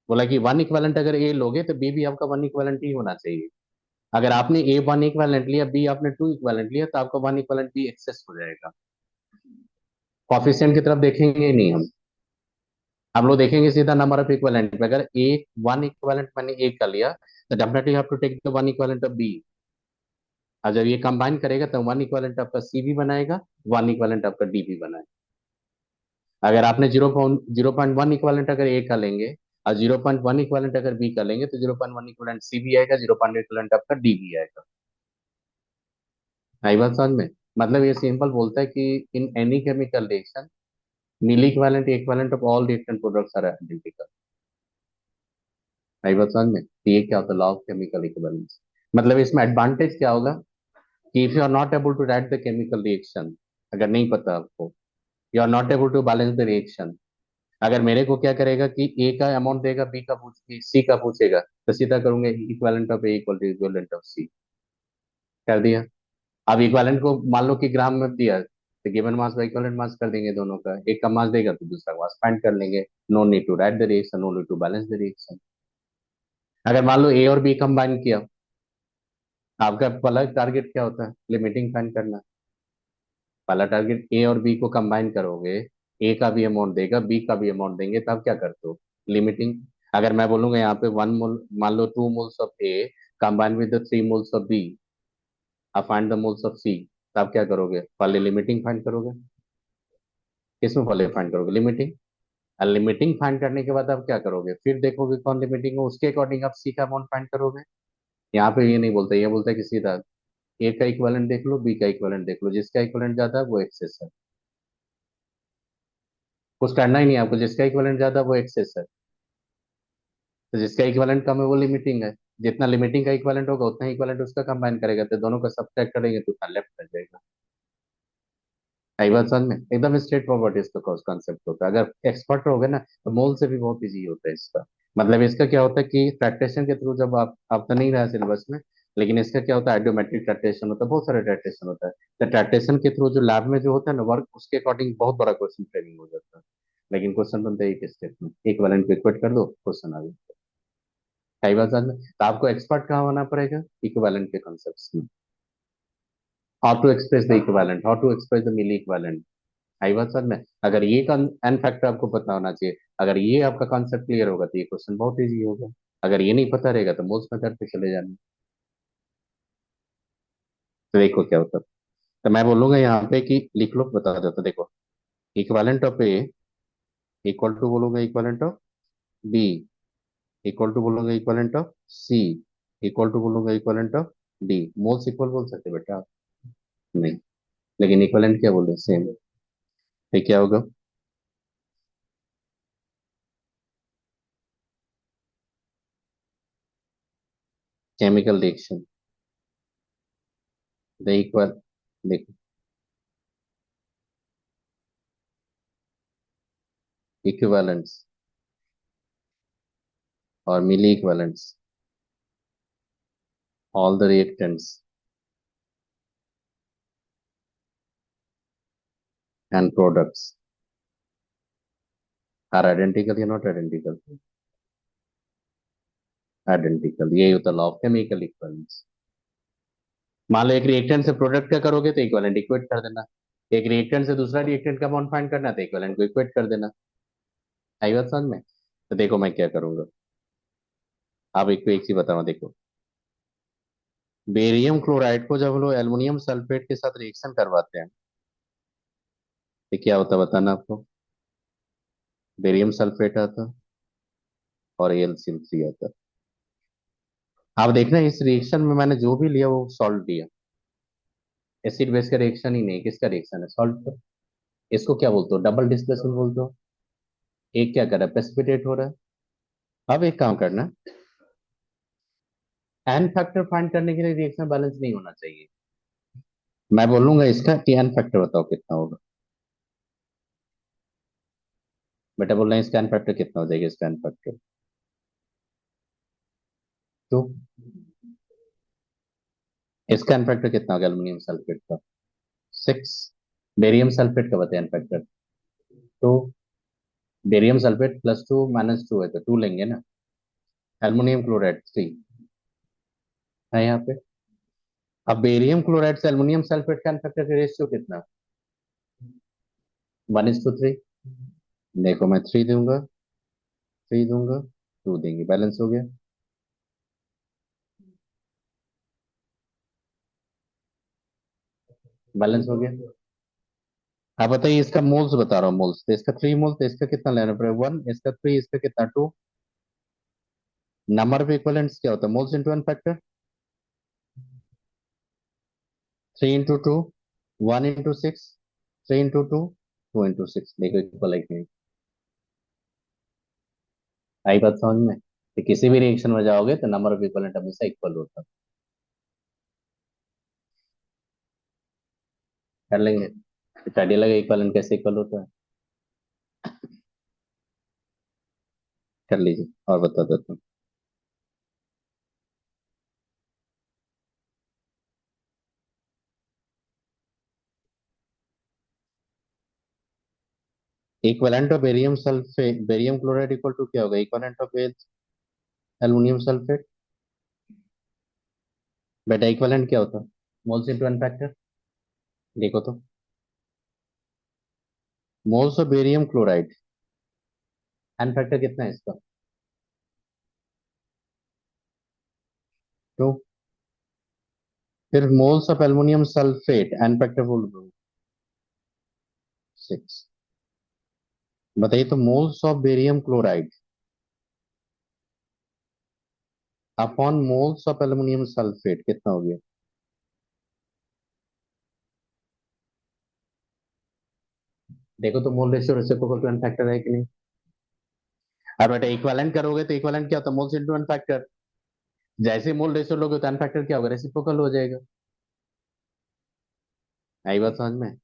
बोला कि वन इक्वालेंट अगर ए लोगे तो बी भी आपका वन इक्वालेंट ही होना चाहिए। अगर आपने ए वन इक्वालेंट लिया, बी आपने टू इक्वालेंट लिया, तो आपका वन इक्वालेंट बी एक्सेस हो जाएगा। कॉफिशिएंट की तरफ देखेंगे ही नहीं हम लोग देखेंगे सीधा नंबर ऑफ इक्वालेंट पे। अगर ए वन इक्वालेंट मैंने ए का लिया, तो definitely have to take the one equivalent of B. और जब ये कंबाइन करेगा तो वन इक्वालेंट आपका सी भी बनाएगा, वन इक्वालेंट आपका डी भी बनाएगा। अगर आपने 0.1 इक्वालेंट अगर ए का लेंगे, और 0.1 इक्वालेंट अगर बी का लेंगे, तो 0.1 इक्वालेंट सी भी आएगा, 0.1 इक्वालेंट आपका डी भी आएगा। आई बात समझ में। मतलब ये सिंपल बोलता है कि इन एनी केमिकल रिएक्शन, नील equivalent equivalent of all reactant products are identical. आई बात समझ में, तो ये क्या होता है, लॉ ऑफ केमिकल इक्विवेलेंस। मतलब इसमें एडवांटेज क्या होगा, कि if you are not able to write the chemical reaction, अगर नहीं पता आपको, you are not able to balance the reaction. अगर मेरे को क्या करेगा कि ए का अमाउंट देगा, बी का पूछ सी का पूछेगा, तो सीधा करूंगा equivalent of A equal to equivalent of C, कर दिया। अब इक्वालेंट को मान लो कि ग्राम में दिया, तो गिवन मास बाय इक्वलेंट मास कर देंगे दोनों का, एक का मास देगा तो दूसरा मास फाइंड कर लेंगे। No need to write the reaction, no need to balance the reaction. अगर मान लो ए और बी कंबाइन किया, आपका पहला टारगेट क्या होता है, लिमिटिंग फाइंड करना। पहला टारगेट ए और बी को कंबाइन करोगे, ए का भी अमाउंट देगा, बी का भी अमाउंट देंगे, तब क्या करते हो, लिमिटिंग। अगर मैं बोलूंगा यहाँ पे 1 मोल, मान लो 2 moles of A combine with the 3 moles of B, अब find the moles of C, तब क्या करोगे, पहले लिमिटिंग फाइंड करोगे। किसमें पहले फाइंड करोगे, लिमिटिंग। और लिमिटिंग फाइंड करने के बाद आप क्या करोगे, फिर देखोगे कौन लिमिटिंग हो, उसके अकॉर्डिंग आप सी का अमाउंट फाइंड करोगे। यहाँ पे ये नहीं बोलता, ये बोलता है कि सीधा ए का इक्विवेलेंट देख लो, बी का इक्विवेलेंट देख लो, जिसका इक्विवेलेंट ज्यादा है वो एक्सेस है। कुछ करना ही नहीं है आपको, जिसका इक्विवेलेंट ज्यादा है वो एक्सेस है, तो जिसका इक्विवेलेंट कम है वो लिमिटिंग है। जितना लिमिटिंग का इक्विवेलेंट होगा, उतना इक्विवेलेंट उसका कंबाइन करेगा, तो दोनों का सब्ट्रैक्ट करेंगे तो उतना लेफ्ट कर जाएगा। आई बात समझ में, एकदम स्ट्रेट फॉरवर्ड इसका कॉन्सेप्ट होता है। अगर एक्सपर्ट रहोगे ना, तो मोल से भी बहुत इजी होता है इसका। मतलब इसका क्या होता है कि प्रैक्टिशन के थ्रू, जब आप तो नहीं रहा सिलेबस में, लेकिन इसका क्या होता है, आइडियोमेट्रिक टाइट्रेशन होता है, बहुत सारे टाइट्रेशन होता है। तो टाइट्रेशन के थ्रू जो लैब में जो होता है ना वर्क, उसके अकॉर्डिंग बहुत बड़ा क्वेश्चन फ्रेमिंग हो जाता है। लेकिन क्वेश्चन बनता है एक स्टेप में, एक वैलेंट को इक्वेट कर दो, क्वेश्चन आ गया। कई बार समझ में, तो आपको एक्सपर्ट कहाँ होना पड़ेगा, इक्विवेलेंट के कॉन्सेप्ट्स में। How to express the equivalent, how to express the milliequivalent. आई बात समझ में, अगर ये एन फैक्टर आपको पता होना चाहिए, अगर ये आपका कॉन्सेप्ट क्लियर होगा तो ये क्वेश्चन बहुत इजी होगा। अगर ये नहीं पता रहेगा तो मोल्स मेथड पे चले जाना। तो देखो क्या होता है, तो मैं बोलूंगा यहाँ पे कि लिख लो, बता देता, देखो equivalent of A equal to बोलूंगा equivalent of B, equal to बोलूंगा equivalent of C, equal to बोलूंगा equivalent of D. Moles equal बोल सकते बेटा आप? नहीं, लेकिन इक्विवेलेंट क्या बोल रहे हैं, सेम। ये क्या होगा, केमिकल रिएक्शन, द इक्वल, देखो इक्विवेलेंट्स और milliequivalents, all the reactants and products are identical या not identical? आइडेंटिकल, ये होता लॉ ऑफ केमिकल इक्विवेलेंस। मान लो एक रिएक्टेंट से प्रोडक्ट का करोगे तो इक्विवेलेंट इक्वेट कर देना, एक रिएक्टेंट से दूसरा रिएक्टेंट का बॉन्ड फाइंड करना तो इक्विवेलेंट को इक्वेट कर देना। आई बात समझ में, तो देखो मैं क्या करूंगा, आप एक ही बताऊं, देखो बेरियम क्लोराइड को जब हम लोग एल्युमिनियम सल्फेट के साथ रिएक्शन करवाते हैं तो क्या होता है बताना आपको, बेरियम सल्फेट आता और AlCl3 आता। आप देखना इस रिएक्शन में मैंने जो भी लिया वो सॉल्ट दिया, एसिड बेस का रिएक्शन ही नहीं, किसका रिएक्शन है, सॉल्ट। इसको क्या बोलते हो, डबल डिस्प्लेसमेंट बोलते हो। एक क्या कर रहा है, प्रेसिपिटेट हो रहा है। अब एक काम करना, एन फैक्टर फाइंड करने के लिए रिएक्शन बैलेंस नहीं होना चाहिए। मैं बोलूंगा इसका कि एन फैक्टर बताओ कितना होगा। बेटा बोल रहे हैं इसका एन फैक्टर कितना हो जाएगा, इसका एन फैक्टर तो, इसका एन फैक्टर कितना होगा एल्यूमिनियम सल्फेट का, 6। बेरियम सल्फेट का बताया एन फैक्टर, तो बेरियम सल्फेट +2 - 2 है तो 2 लेंगे ना। एल्युमिनियम क्लोराइड 3 है यहाँ पे। अब बेरियम क्लोराइड से एल्युमिनियम सल्फेट का एन फैक्टर का रेशियो कितना, 1:3। देखो मैं 3 दूंगा, 3 दूंगा, 2 देंगे, बैलेंस हो गया, बैलेंस हो गया। आप बताइए इसका मोल्स बता रहा हूँ, मोल्स तो इसका 3 मोल्स, तो इसका कितना लेना पड़ेगा, 1, इसका 3, इसका कितना 2। नंबर ऑफ इक्विवेलेंट्स क्या होता है, मोल्स इंटू एन फैक्टर, 3 × 2, 1 × 6, 3 × 2, 2 × 6, देखो इक्वल है कि नहीं। आई बात समझ में, तो किसी भी रिएक्शन में जाओगे तो नंबर ऑफ इक्विवेलेंट हमेशा इक्वल होता है। कर लेंगे, स्टडी लगे इक्विवेलेंट कैसे इक्वल होता है, कर लीजिए और बता देता हूँ। Equivalent of barium sulphate, barium chloride equal to क्या होगा, इक्विवेलेंट ऑफ एल्युमिनियम सल्फेट। बेटा इक्विवेलेंट क्या होता है, मोल्स इंटू एन फैक्टर, देखो तो, moles of barium chloride, n factor कितना है इसका, 2। फिर moles of aluminium sulphate, n factor बोल दो, 6। बताइए तो moles of barium chloride upon moles of aluminium sulphate कितना हो गया। देखो तो mole ratio reciprocal to N factor है कि नहीं। और बेटा इक्विवेलेंट करोगे तो इक्विवेलेंट क्या होता है, मोल्स इंटू एन फैक्टर। जैसे मोल रेशियो लोगे तो एन फैक्टर क्या होगा, रेसिप्रोकल हो जाएगा। आई बात समझ में,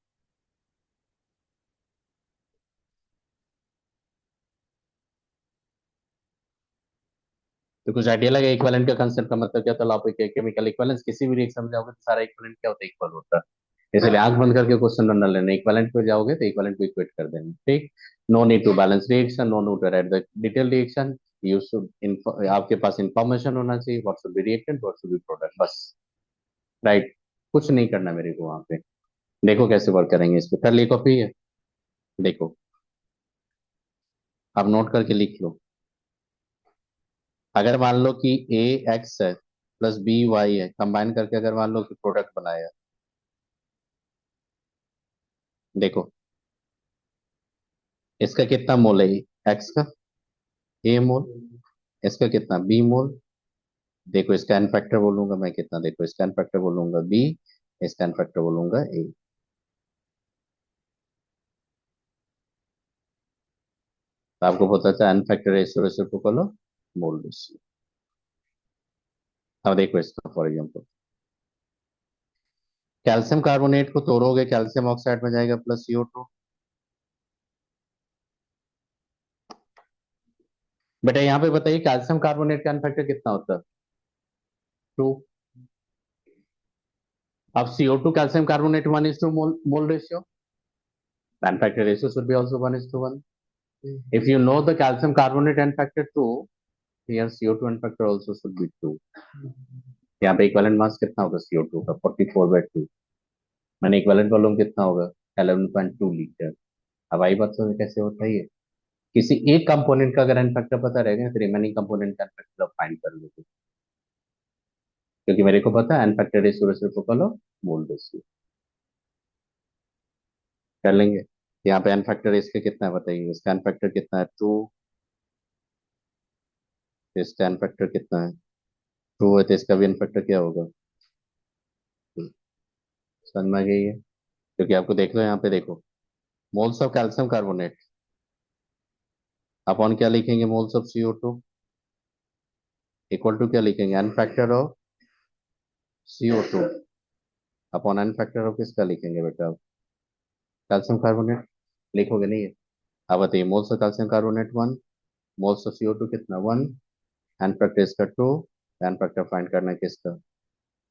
तो कुछ आइडिया लगा इक्विवेलेंट का कंसेप्ट का मतलब क्या होता है? केमिकल इक्विवेलेंस किसी भी रिएक्शन में जाओगे तो सारा इक्विवेलेंट क्या होता है? इक्वल होता है। इसलिए आंख बंद करके क्वेश्चन रन लेना, इक्विवेलेंट पे जाओगे तो इक्विवेलेंट को इक्वेट कर देना, ठीक। No need to balance reaction, no need to write the detail reaction. You should, आपके पास इंफॉर्मेशन होना चाहिए, what should be reactant, what should be product, बस। राइट। कुछ नहीं करना मेरे को वहां पे। देखो कैसे वर्क करेंगे इस पे, कर ली कॉपी है? देखो, आप नोट करके लिख लो। अगर मान लो कि ए एक्स है प्लस बी वाई है, कंबाइन करके अगर मान लो कि प्रोडक्ट बनाया, देखो इसका कितना मोल है? एक्स का ए मोल, इसका कितना बी मोल। देखो इसका एन फैक्टर बोलूंगा मैं कितना, देखो इसका एन फैक्टर बोलूंगा बी, इसका एन फैक्टर बोलूंगा ए। तो आपको पता था n factor ratio reciprocal of mole ratio. अब देखो इसका फॉर एग्जांपल, कैल्शियम कार्बोनेट को तोड़ोगे कैल्शियम ऑक्साइड में जाएगा प्लस CO2। बेटा यहाँ पे बताइए कैल्शियम कार्बोनेट का एन फैक्टर कितना होता है? 2। अब CO2 calcium carbonate 1:2 mole ratio, n factor ratio should be also 1:1। If you know the calcium carbonate n factor 2, here CO2 n factor also should be 2। यहाँ पे इक्विवेलेंट मास कितना होगा CO2 का? 44/2। मैंने इक्विवेलेंट वॉल्यूम कितना होगा? 11.2 litre. अब आई बात समझ कैसे होता है ये? किसी एक कंपोनेंट का अगर एन फैक्टर पता रहेगा तो रिमेनिंग कंपोनेंट का एन फैक्टर फाइंड कर लोगे, क्योंकि मेरे को पता है n factor ratio reciprocal of mole ratio. कर लेंगे। यहाँ पे एन फैक्टर इसके कितना है बताइए? इसका एन फैक्टर कितना है? 2। इसका एन फैक्टर कितना है? 2 है, तो इसका भी एन फैक्टर क्या होगा? 2। समझ में आ गई है? क्योंकि आपको देख लो यहाँ पे, देखो moles of calcium carbonate upon क्या लिखेंगे? Moles of CO2 equal to क्या लिखेंगे? N factor of CO2 upon n factor of किसका लिखेंगे बेटा आप? Calcium carbonate. लिखोगे नहीं है? अब बताइए moles of calcium carbonate 1, moles of CO2 कितना? 1, एन फैक्टर इसका 2। एन फैक्टर फाइंड करना है किसका?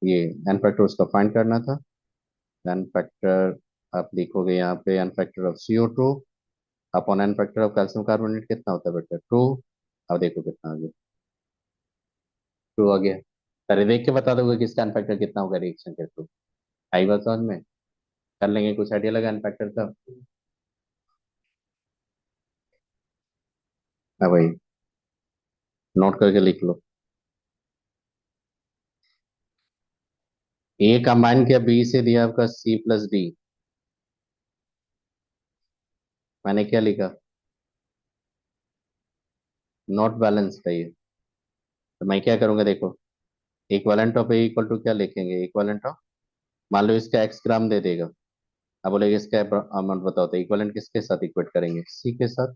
ये एन फैक्टर उसका फाइंड करना था। एन फैक्टर आप लिखोगे यहाँ पे n factor of CO2 upon n factor of calcium carbonate कितना होता है बेटा? 2। अब देखो कितना आ गया? 2 आ गया। अरे देख के बता दोगे कि इसका एन फैक्टर कितना होगा रिएक्शन के थ्रू? आई बात समझ में? कर लेंगे, कुछ आइडिया लगा एन फैक्टर का? हाँ भाई, नोट करके लिख लो। ए कंबाइन किया बी से, दिया आपका C+D। मैंने क्या लिखा? नॉट बैलेंस था ये। तो मैं क्या करूंगा देखो, equivalent of A equal to क्या लिखेंगे? इक्विवेलेंट ऑफ, मान लो इसका x ग्राम दे देगा, अब बोलेगा इसका अमाउंट बताओ, तो इक्विवेलेंट किसके साथ इक्वेट करेंगे? C के साथ।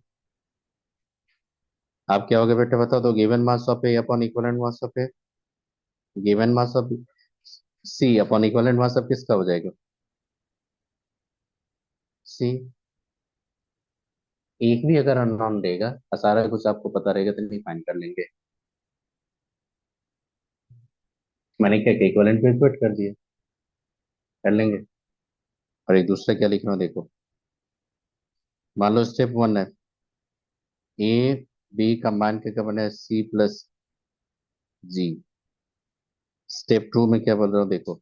आप क्या होगा बेटा बताओ? तो given mass of A upon equivalent mass of A, given mass of C upon equivalent mass of किसका हो जाएगा? C। एक भी अगर अननोन देगा और सारा कुछ आपको पता रहेगा तो नहीं फाइंड कर लेंगे। मैंने क्या किया? इक्विवेलेंट में इक्वेट कर दिया। कर लेंगे। और एक दूसरा क्या लिख रहा हूँ देखो, मान लो स्टेप 1 है, ए बी कंबाइन करके बना है C+G। स्टेप 2 में क्या बोल रहा हूँ देखो,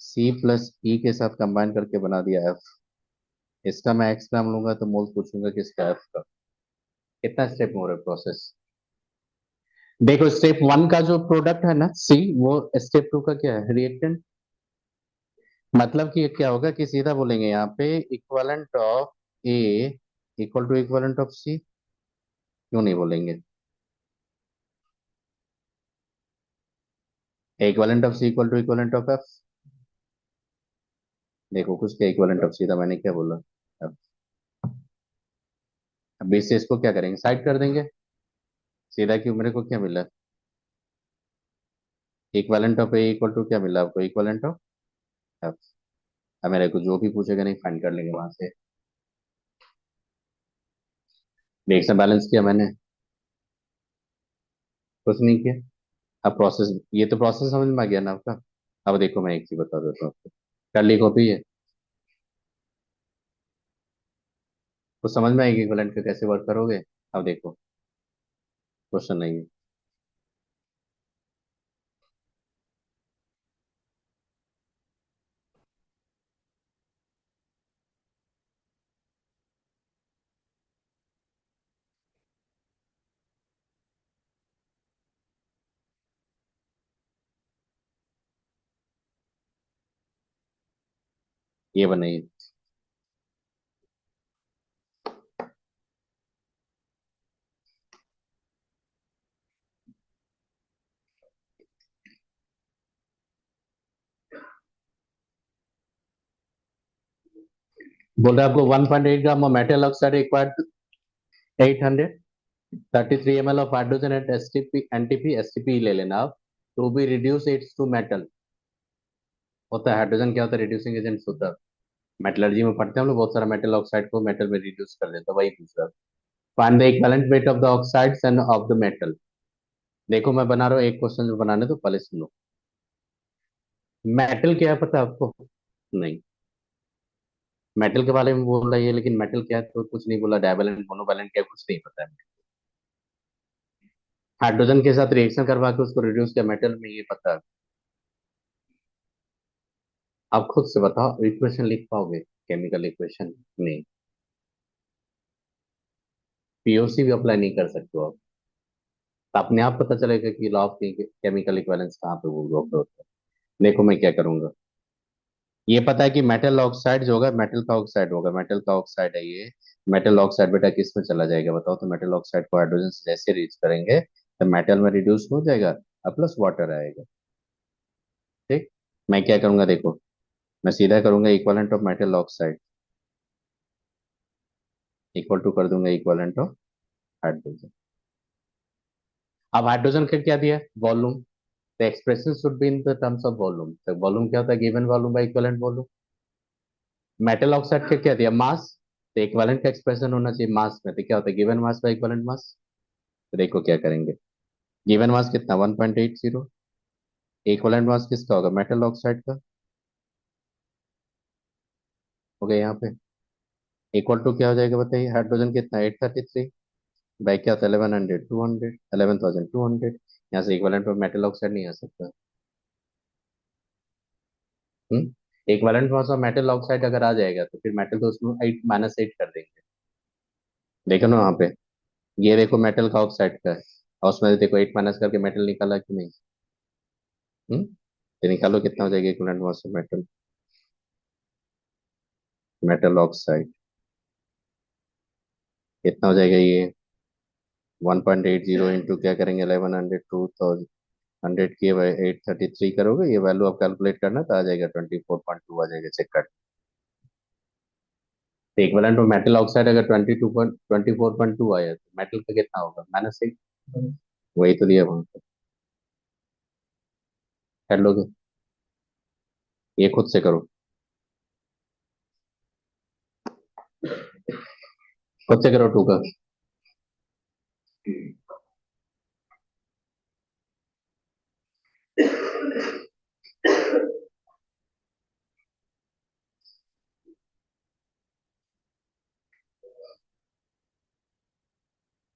C+E के साथ कंबाइन करके बना दिया F। इसका मैं एक्स ग्राम लूंगा तो मोल पूछूंगा किसका? F का। कितना स्टेप हो रहा है प्रोसेस? देखो स्टेप 1 का जो प्रोडक्ट है ना C, वो स्टेप 2 का क्या है? रिएक्टेंट। मतलब कि ये क्या होगा कि सीधा बोलेंगे यहाँ पे equivalent of A equal to equivalent of C। क्यों नहीं बोलेंगे? Equivalent of C equal to equivalent of F। देखो कुछ क्या इक्विवेलेंट ऑफ C था, मैंने क्या बोला? F। अब बीच से इसको क्या करेंगे? साइड कर देंगे सीधा, क्यों? मेरे को क्या मिला? Equivalent of A equal to क्या मिला आपको? Equivalent of F। अब मेरे को जो भी पूछेगा नहीं फाइंड कर लेंगे वहां से। रिएक्शन बैलेंस किया मैंने, कुछ नहीं किया। अब प्रोसेस, ये तो प्रोसेस समझ में आ गया ना आपका। अब देखो मैं एक चीज बता देता हूँ आपको। कर ली कॉपी है, तो समझ में आएगी इक्विवेलेंट का कैसे वर्क करोगे। अब देखो, क्वेश्चन नहीं है। ये बनाइए। बोल रहे आपको 1.8 gram of metal oxide required, 833 ml of hydrogen at STP NTP STP ले लेना आप। To be reduce its to metal. होता है हाइड्रोजन, क्या होता है, रिड्यूसिंग एजेंट होता है। मेटलर्जी में पढ़ते हैं हम लोग, बहुत सारा मेटल ऑक्साइड को मेटल में रिड्यूस कर देता है, वही पूछ रहा है। Find the equivalent weight of the oxides end of the metal. देखो मैं बना रहा हूँ एक क्वेश्चन, जो बनाने तो पहले सुनो। मेटल क्या है पता है आपको? नहीं। मेटल के बारे में बोल रही है, लेकिन मेटल क्या है तो कुछ नहीं बोला। डाइवेलेंट मोनोवेलेंट क्या है, कुछ नहीं पता है। हाइड्रोजन के साथ रिएक्शन करवा के उसको रिड्यूस किया मेटल में, ये पता है। आप खुद से बताओ, इक्वेशन लिख पाओगे? केमिकल इक्वेशन नहीं। पीओसी भी अप्लाई नहीं कर सकते हो आप। तो अपने आप पता चलेगा कि लॉ ऑफ केमिकल इक्विवेलेंस कहाँ पे वो होता है। देखो मैं क्या करूंगा। ये पता है कि मेटल ऑक्साइड जो होगा, मेटल का ऑक्साइड होगा, मेटल का ऑक्साइड है ये। मेटल ऑक्साइड बेटा किस में चला जाएगा बताओ तो? मेटल ऑक्साइड को हाइड्रोजन से जैसे रीच करेंगे तो मेटल में रिड्यूस हो जाएगा, और प्लस वाटर आएगा। ठीक। मैं क्या करूंगा देखो, मैं सीधा करूंगा equivalent of metal oxide equal to कर दूंगा इक्वलेंट ऑफ हाइड्रोजन। अब हाइड्रोजन का क्या दिया? Volume. The expression should be in the terms of volume. तो वॉल्यूम क्या होता है? Given volume by equivalent volume. Metal oxide का क्या दिया? मास। तो इक्विवेलेंट का एक्सप्रेशन होना चाहिए मास में, तो क्या होता है? गिवन मास बाय इक्विवेलेंट मास। तो देखो क्या करेंगे। गिवन मास कितना? 1.80। इक्विवेलेंट मास किसका होगा? मेटल ऑक्साइड का। हो गया यहाँ पे। इक्वल टू क्या हो जाएगा बताइए? हाइड्रोजन कितना? 833 बाई क्या होता है? 1100, 200, 11,200। यहाँ से इक्विवेलेंट ऑफ मेटल ऑक्साइड नहीं आ सकता। Equivalent mass of metal oxide अगर आ जाएगा तो फिर मेटल तो उसमें 8 - 8 कर देंगे। देखो ना वहाँ पे, ये देखो मेटल का ऑक्साइड का है, और उसमें से देखो 8 - करके मेटल निकाला कि नहीं? तो निकालो कितना हो जाएगा equivalent mass of metal, metal oxide कितना हो जाएगा ये? 1.80 इंटू क्या करेंगे? 1100, 2000 के बाई 833 करोगे, ये वैल्यू आप कैलकुलेट करना तो आ जाएगा 24.2 आ जाएगा। चेक कर। तो इक्विवेलेंट ऑफ मेटल ऑक्साइड अगर 24.2 आया तो मेटल का कितना होगा? -8। वही तो दिया वहां पे। कर लोगे? ये खुद से करो, खुद से करो टू का।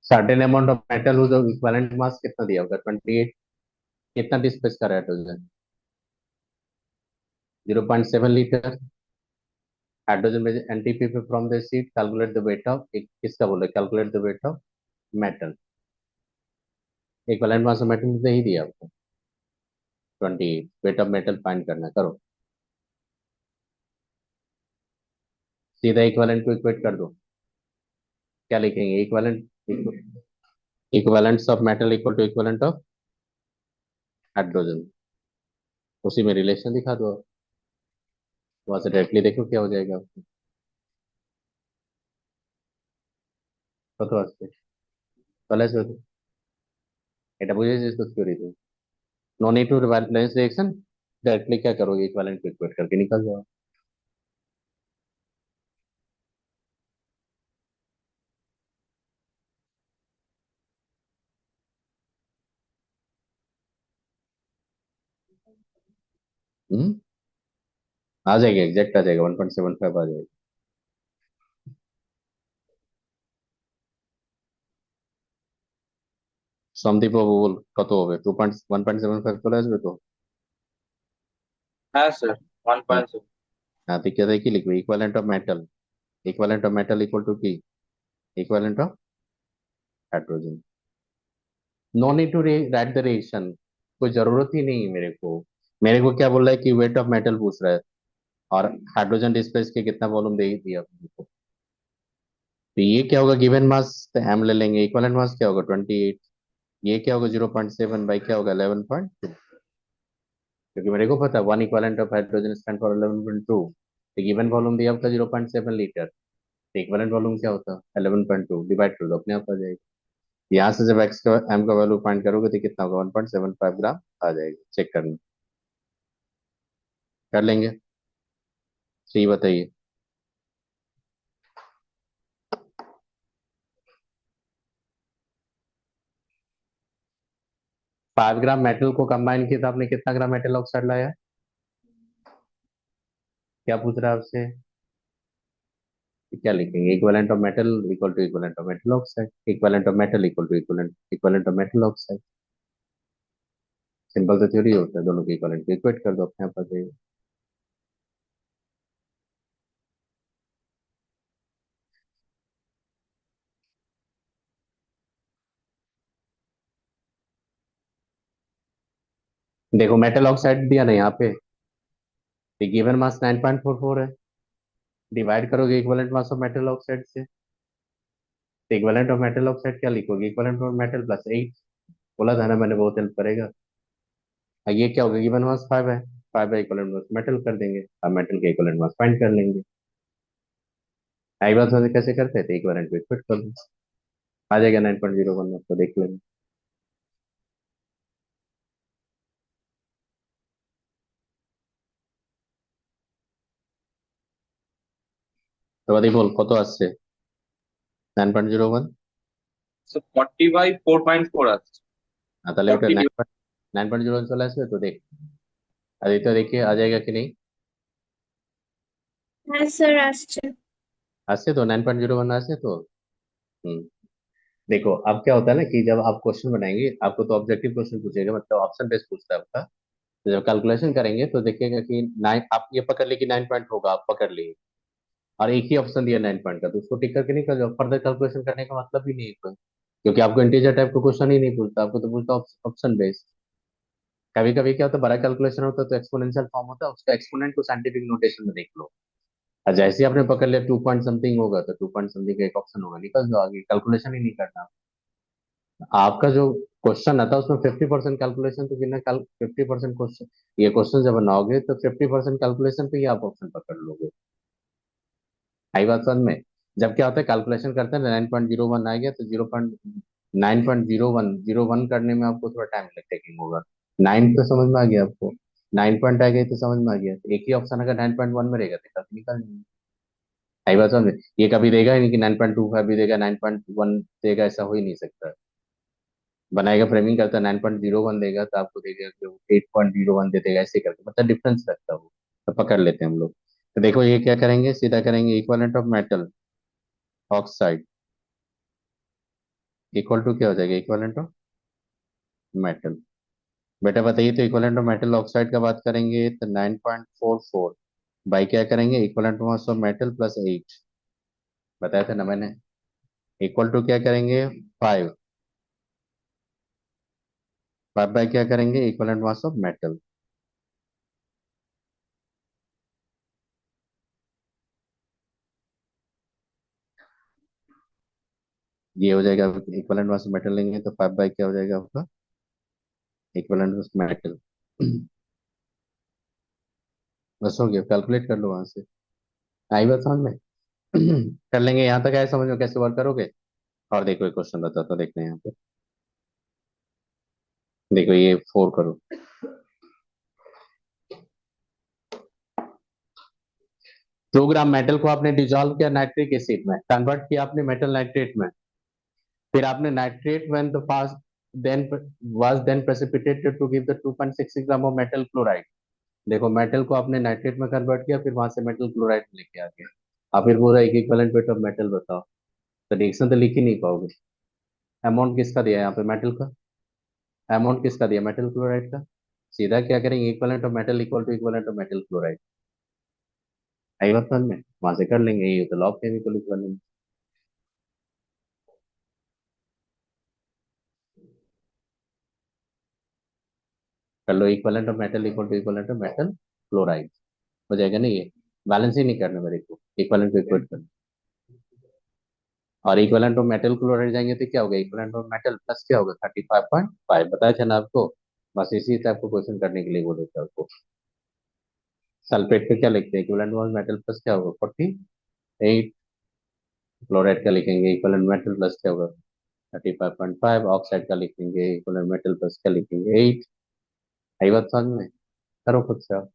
सर्टेन अमाउंट ऑफ मेटल हो तो इक्विवेलेंट मास कितना दिया होगा? 28। कितना डिस्प्लेस कर हाइड्रोजन? 0.7 लीटर। हाइड्रोजन में NTP from the seat, calculate the weight of, किसका बोले? Calculate the weight of metal. Equivalent mass of metal तो ही दिया आपको 28। वेट ऑफ मेटल फाइंड करना, करो। सीधा इक्विवेलेंट को इक्वेट कर दो। क्या लिखेंगे? Equivalent, equivalents of metal equal to equivalent of hydrogen. उसी में रिलेशन दिखा दो आप। वहां से डायरेक्टली देखो क्या हो जाएगा आपको। কত আসছে? চলে আসবে তো? এটা বুঝে जिसको थ्योरी थी। No need to balance reaction. Directly क्या करोगे? इक्विवेलेंट को इक्वेट करके निकल जाओ। आ जाएगा, एग्जैक्ट आ जाएगा, 1.75 आ जाएगा। সন্দীপ বাবু বল কত হবে? 1.75 চলে আসবে তো? হ্যাঁ স্যার, ওয়ান হ্যাঁ। Point seven. হ্যাঁ, তো কি লিখবে? Equivalent of metal. Equivalent of metal equal to की equivalent of hydrogen. No need to write the reaction, कोई जरूरत ही नहीं है मेरे को। मेरे को क्या बोल रहा है कि वेट ऑफ मेटल पूछ रहा है, और हाइड्रोजन डिस्प्लेस के कितना वॉल्यूम दे ही दिया अपने को। तो ये क्या होगा, गिवन मास तो एम ले लेंगे, इक्वलेंट मास क्या होगा 28, ये क्या होगा 0.7 बाई क्या होगा 11.2, क्योंकि मेरे को पता है 1 equivalent of hydrogen stand for 11.2। तो गिवन वॉल्यूम दिया होता 0.7 लीटर, तो इक्वलेंट वॉल्यूम क्या होता 11.2, डिवाइड कर दो अपने आप आ जाएगा। यहाँ से जब एक्स का एम का वैल्यू फाइंड करोगे तो कितना होगा 1.75 ग्राम आ जाएगा, चेक करना। कर लेंगे। सही बताइए। 5 ग्राम मेटल को कंबाइन किया तो आपने कितना ग्राम मेटल ऑक्साइड लाया? क्या पूछ रहा है आपसे? क्या लिखेंगे? Equivalent of metal equal to equivalent of metal oxide, equivalent of metal equal to equivalent of metal oxide. Simple तो थ्योरी होता है, दोनों के इक्विवेलेंट को इक्वेट कर दो अपने आप आ जाएगा। देखो मेटल ऑक्साइड दिया ना यहाँ पे, गिवन मास 9.44 है, डिवाइड करोगे equivalent mass of metal oxide से, तो इक्विवेलेंट ऑफ मेटल ऑक्साइड क्या लिखोगे? Equivalent of metal plus 8। बोला था ना मैंने, बहुत हेल्प करेगा। ये क्या होगा, गिवन मास 5 है, 5 है इक्विवेलेंट मास मेटल कर देंगे, अब मेटल के इक्विवेलेंट मास फाइंड कर लेंगे। आई बात समझे कैसे करते थे? इक्विवेलेंट को इक्वेट कर दो, आ जाएगा 9.01, आपको देख लेंगे। তো বাদি বল কত আসছে? 9.01। স্যার 40/4.4 আসছে। তাহলে ওটা 40 9.01 চলে আসবে তো, দেখ আদিত্য देखिए आ जाएगा कि नहीं? হ্যাঁ স্যার আসছে। আসছে तो 9.01 আসছে तो। हम्म। देखो अब क्या होता है ना कि जब आप क्वेश्चन बनाएंगे आपको तो ऑब्जेक्टिव क्वेश्चन पूछेगा, मतलब ऑप्शन बेस्ड पूछता है आपका। तो जब कैलकुलेशन करेंगे तो देखिएगा कि 9, आप ये पकड़ लिए कि 9 पॉइंट होगा, आप पकड़ लिए, और एक ही ऑप्शन दिया 9 पॉइंट का, तो उसको टिक करके निकल जाओ, फर्दर कैलकुलेशन करने का मतलब ही नहीं है कोई। क्योंकि आपको इंटीजर टाइप का क्वेश्चन ही नहीं पूछता, आपको तो पूछता ऑप्शन बेस्ड। कभी कभी क्या होता है, बड़ा कैलकुलेशन होता है तो एक्सपोनेंशियल फॉर्म होता है, उसका एक्सपोनेंट को साइंटिफिक नोटेशन में देख लो। और जैसे ही आपने पकड़ लिया 2 पॉइंट समथिंग होगा, तो 2 पॉइंट समथिंग का एक ऑप्शन होगा, निकल जाओ आगे, कैलकुलेशन ही नहीं करना। आपका जो क्वेश्चन आता है उसमें 50% कैलकुलेशन, तो बिना 50% क्वेश्चन, ये क्वेश्चन जब बनाओगे तो 50% कैलकुलेशन पे ही आप ऑप्शन पकड़ लोगे। आई बात समझ में? जब क्या होता है कैलकुलेशन करते हैं 9.01 आ गया तो 9.01 करने में आपको थोड़ा टाइम टेकिंग होगा। 9 तो समझ में आ गया आपको, 9 पॉइंट आ गई तो समझ में आ गया, तो एक ही ऑप्शन अगर 9.1 में रहेगा तो कभी निकल नहीं। आई बात समझ में? ये कभी देगा ही नहीं कि 9.25 भी देगा, 9.1 देगा, ऐसा हो ही नहीं सकता। बनाएगा फ्रेमिंग करता है 9.01 देगा तो आपको देगा कि 8.01 दे देगा, ऐसे करके मतलब डिफरेंस रखता है वो। तो पकड़ लेते हैं हम लोग। तो देखो ये क्या करेंगे, सीधा करेंगे equivalent of metal oxide equal to क्या हो जाएगा, इक्विवेलेंट ऑफ मेटल। बेटा बताइए, तो इक्विवेलेंट ऑफ मेटल ऑक्साइड का बात करेंगे तो 9.44 बाई क्या करेंगे, equivalent mass of metal plus 8, बताया था ना मैंने, इक्वल टू क्या करेंगे 5, 5 बाई क्या करेंगे इक्विवेलेंट मास ऑफ मेटल। ये हो जाएगा, इक्विवेलेंट मास ऑफ मेटल लेंगे तो 5 बाई क्या हो जाएगा आपका इक्विवेलेंट मास मेटल। बस हो गया, कैलकुलेट कर लो वहां से। आई बात समझ में? कर लेंगे यहाँ तक, आए समझ में कैसे वर्क करोगे? और देखो एक क्वेश्चन बताता हूँ, देखते हैं यहाँ पे। देखो ये 4 करो। 2 ग्राम मेटल को आपने डिजोल्व किया नाइट्रिक एसिड में, कन्वर्ट किया आपने मेटल नाइट्रेट में, फिर आपने nitrate when the pass then was then precipitated to give the 2.66 gram of metal chloride. देखो मेटल को आपने नाइट्रेट में कन्वर्ट किया, फिर वहां से मेटल क्लोराइड लेके आ गया, आप फिर पूरा एक इक्विवेलेंट वेट ऑफ मेटल बताओ, तो रिएक्शन तो लिख ही नहीं पाओगे। अमाउंट किसका दिया है यहाँ पे, मेटल का। अमाउंट किसका दिया, मेटल क्लोराइड का। सीधा क्या करेंगे, equivalent of metal equal to equivalent of metal chloride. आई बात समझ में, वहां से कर लेंगे, ये तो लॉ ऑफ केमिकल इक्विवेलेंट। कर लो, equivalent of metal equal to equivalent of metal chloride, हो जाएगा ना ये। बैलेंस ही नहीं करना मेरे को, इक्विवेलेंट को इक्वेट करना। और इक्विवेलेंट ऑफ मेटल क्लोराइड जाएंगे तो क्या होगा, इक्विवेलेंट ऑफ मेटल प्लस क्या होगा, 35.5, बताया था ना आपको। बस इसी टाइप को क्वेश्चन करने के लिए बोले थे आपको। सल्फेट पे क्या लिखते हैं, इक्विवेलेंट ऑफ मेटल प्लस क्या होगा, 48। क्लोराइड का लिखेंगे इक्विवेलेंट मेटल प्लस क्या होगा, 35.5। ऑक्साइड का लिखेंगे इक्विवेलेंट मेटल प्लस क्या लिखेंगे, 8। आई बात समझ में, करो खुद से आप।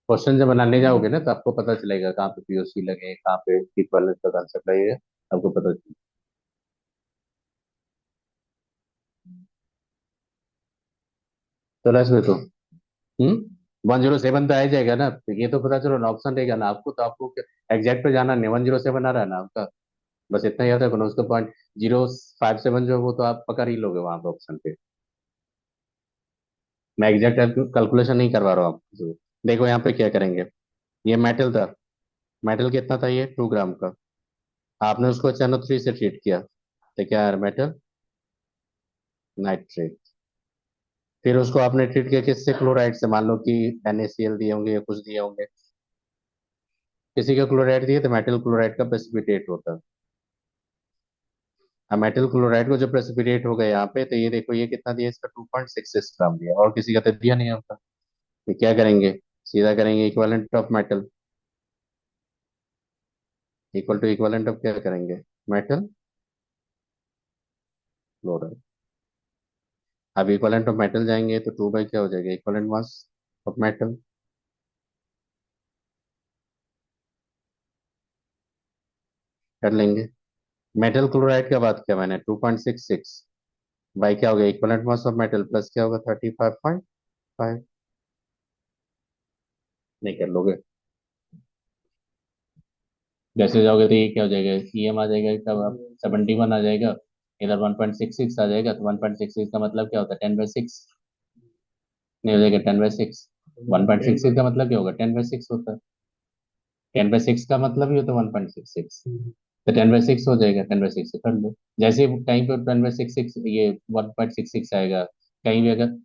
क्वेश्चन जब बनाने जाओगे ना तो आपको पता चलेगा कहाँ पे पीओसी लगे, कहाँ पे इक्विवेलेंस का कंसेप्ट लगेगा, आपको पता चलेगा। तो लास्ट में तो 107 तो आ ही जाएगा ना, तो ये तो पता चलो ना, ऑप्शन रहेगा ना आपको, तो आपको एग्जैक्ट पे जाना नहीं, 107 आ रहा है ना आपका, बस इतना याद रखो ना, उसका 0.057 जो है वो तो आप पकड़ ही लोगे वहां पे ऑप्शन पे। मैं एग्जैक्ट कैलकुलेशन नहीं करवा रहा हूँ आपको। देखो यहाँ पे क्या करेंगे, ये मेटल था, मेटल कितना था, ये 2 ग्राम का। आपने उसको NO3 से ट्रीट किया, तो क्या है मेटल, नाइट्रेट। फिर उसको आपने ट्रीट किया किससे, क्लोराइड से, मान लो कि NaCl दिए होंगे या कुछ दिए होंगे, किसी का क्लोराइड दिए तो मेटल क्लोराइड का प्रेसिपिटेट होता है। अब मेटल क्लोराइड को जो प्रेसिपिटेट हो गया यहाँ पे, तो ये देखो ये कितना दिया, इसका 2.66 ग्राम दिया, और किसी का तो दिया नहीं होता। तो क्या करेंगे, सीधा करेंगे equivalent of metal equal to equivalent of क्या करेंगे, मेटल क्लोराइड। अब इक्विवेलेंट ऑफ मेटल जाएंगे तो 2 बाई क्या हो जाएगा, इक्विवेलेंट मास ऑफ मेटल, कर लेंगे। मेटल क्लोराइड का बात किया मैंने, 2.66 बाई क्या हो गया, equivalent mass of metal plus क्या होगा, 35.5। नहीं कर लोगे, जैसे जाओगे तो ये क्या हो जाएगा, EM आ जाएगा, तब अब 71 आ जाएगा, इधर 1.66 आ जाएगा, तो 1.66 का मतलब क्या होता है, 10/6। नहीं हो जाएगा 10/6, 1.66 का मतलब क्या होगा, 10/6 होता है। 10/6 का मतलब ही होता है 1.66, तो 10/6 हो जाएगा, 10/6 से कर लो। जैसे कहीं पर 10/66 ये 1.66 आएगा, कहीं भी अगर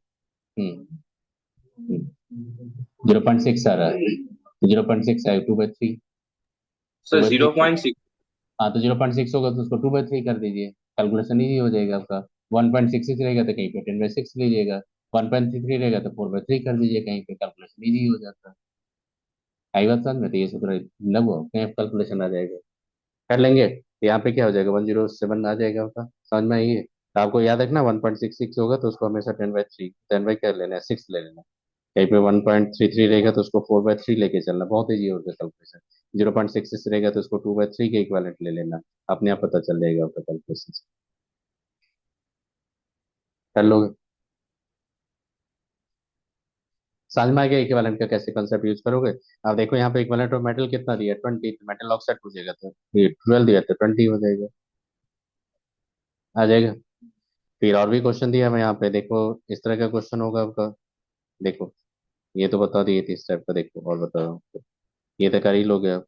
0.6 आ रहा है, 0.6 आएगा 2/3, टू सर बाई थ्री 0.6। हाँ तो 0.6 होगा तो उसको 2/3 कर दीजिए, कैलकुलेशन इजी हो जाएगा आपका। 1.66 रहेगा तो कहीं पे 10/6 लीजिएगा, 1.33 रहेगा तो 4/3 कर दीजिए, कहीं पे कैलकुलेशन इजी हो जाता है। आई बात समझ में, तो ये सूत्र लगो कहीं कैलकुलेशन आ जाएगा, कर लेंगे। यहाँ पे क्या हो जाएगा, 107 आ जाएगा आपका, समझ में आइए। तो आपको याद रखना 1.66 होगा तो उसको हमेशा 10/3, 10 बाई क्या लेना है, 6 ले लेना। कहीं पे 1.33 रहेगा तो उसको 4/3 लेके चलना, बहुत ईजी होगा कैलकुलेशन। 0.66 रहेगा तो उसको 2/3 के इक्वालेंट ले लेना, अपने आप पता चल जाएगा आपका कैलकुलेशन, कर लोगे। समझ में आ गया इक्विवेलेंट का कैसे कंसेप्ट यूज करोगे। अब देखो यहाँ पे इक्विवेलेंट ऑफ मेटल कितना दिया, 20, मेटल ऑक्साइड पूछेगा तो ये 12 दिया तो 20 हो जाएगा, आ जाएगा। फिर और भी क्वेश्चन दिया मैं यहाँ पे, देखो इस तरह का क्वेश्चन होगा आपका। देखो ये तो बता दिए थे इस टाइप का, देखो और बता रहा हूँ, ये तो कर ही लोगे आप।